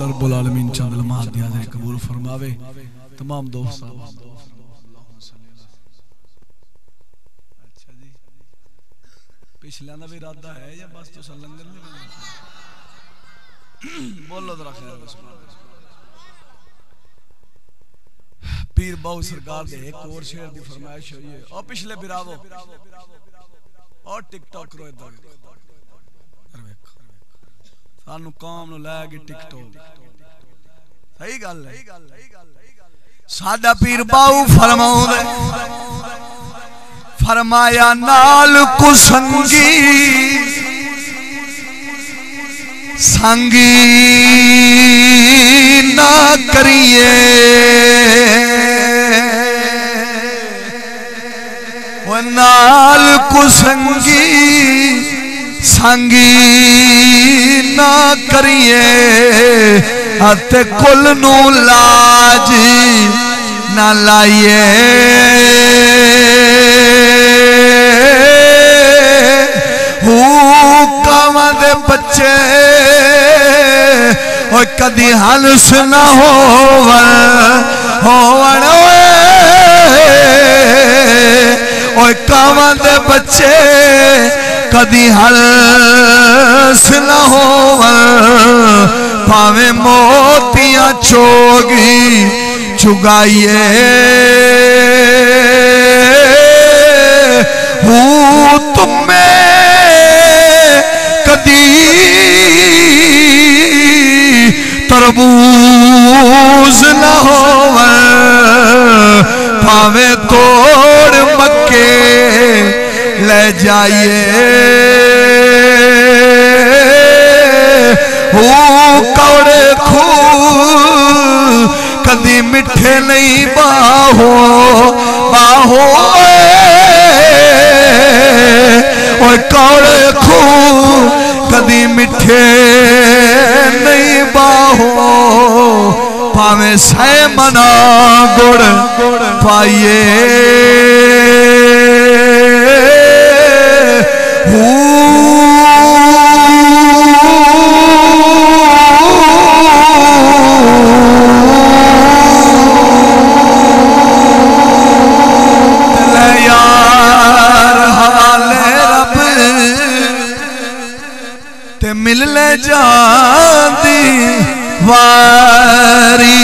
رب العالمین چاند المہد دی حاضری قبول فرماوے تمام دوست اچھا جی پچھلا نہ بھی ارادہ ہے یا بس تو لنگر نہیں بولو ذرا خیر بسم اللہ پیر باو سرکار دے ایک اور شعر دی فرمائش ہوئی ہے اور پچھلے براو اور ٹک ٹاک کرو ادھر سانو قوم نو لے گی ٹک ٹاک صحیح گل ہے ساڈا پیر باو فرماؤں دے فرمایا نال کو سنگی نہ کریے وہ نال کو سنگی نہ کریے اتے کل نو لاج نہ لائیے کاواں دے بچے او کدی ہنس نہ ہون او کاواں دے بچے کدی ہنس نہ ہون پاویں موتیاں چوگی چگائیے جائیے کوڑے کھو کدی مٹھے نہیں باہو باہو کوڑے کھو کدی مٹھے نہیں باہو پاویں سہ منا گڑ پائیے مل لے جاندی واری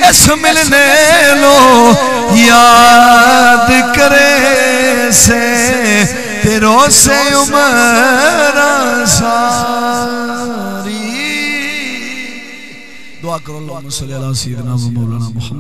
اس ملنے لو یاد کرے سے تیروں سے عمر ساری دعا کرو اللہم صلی اللہ سیدنا و مولانا محمد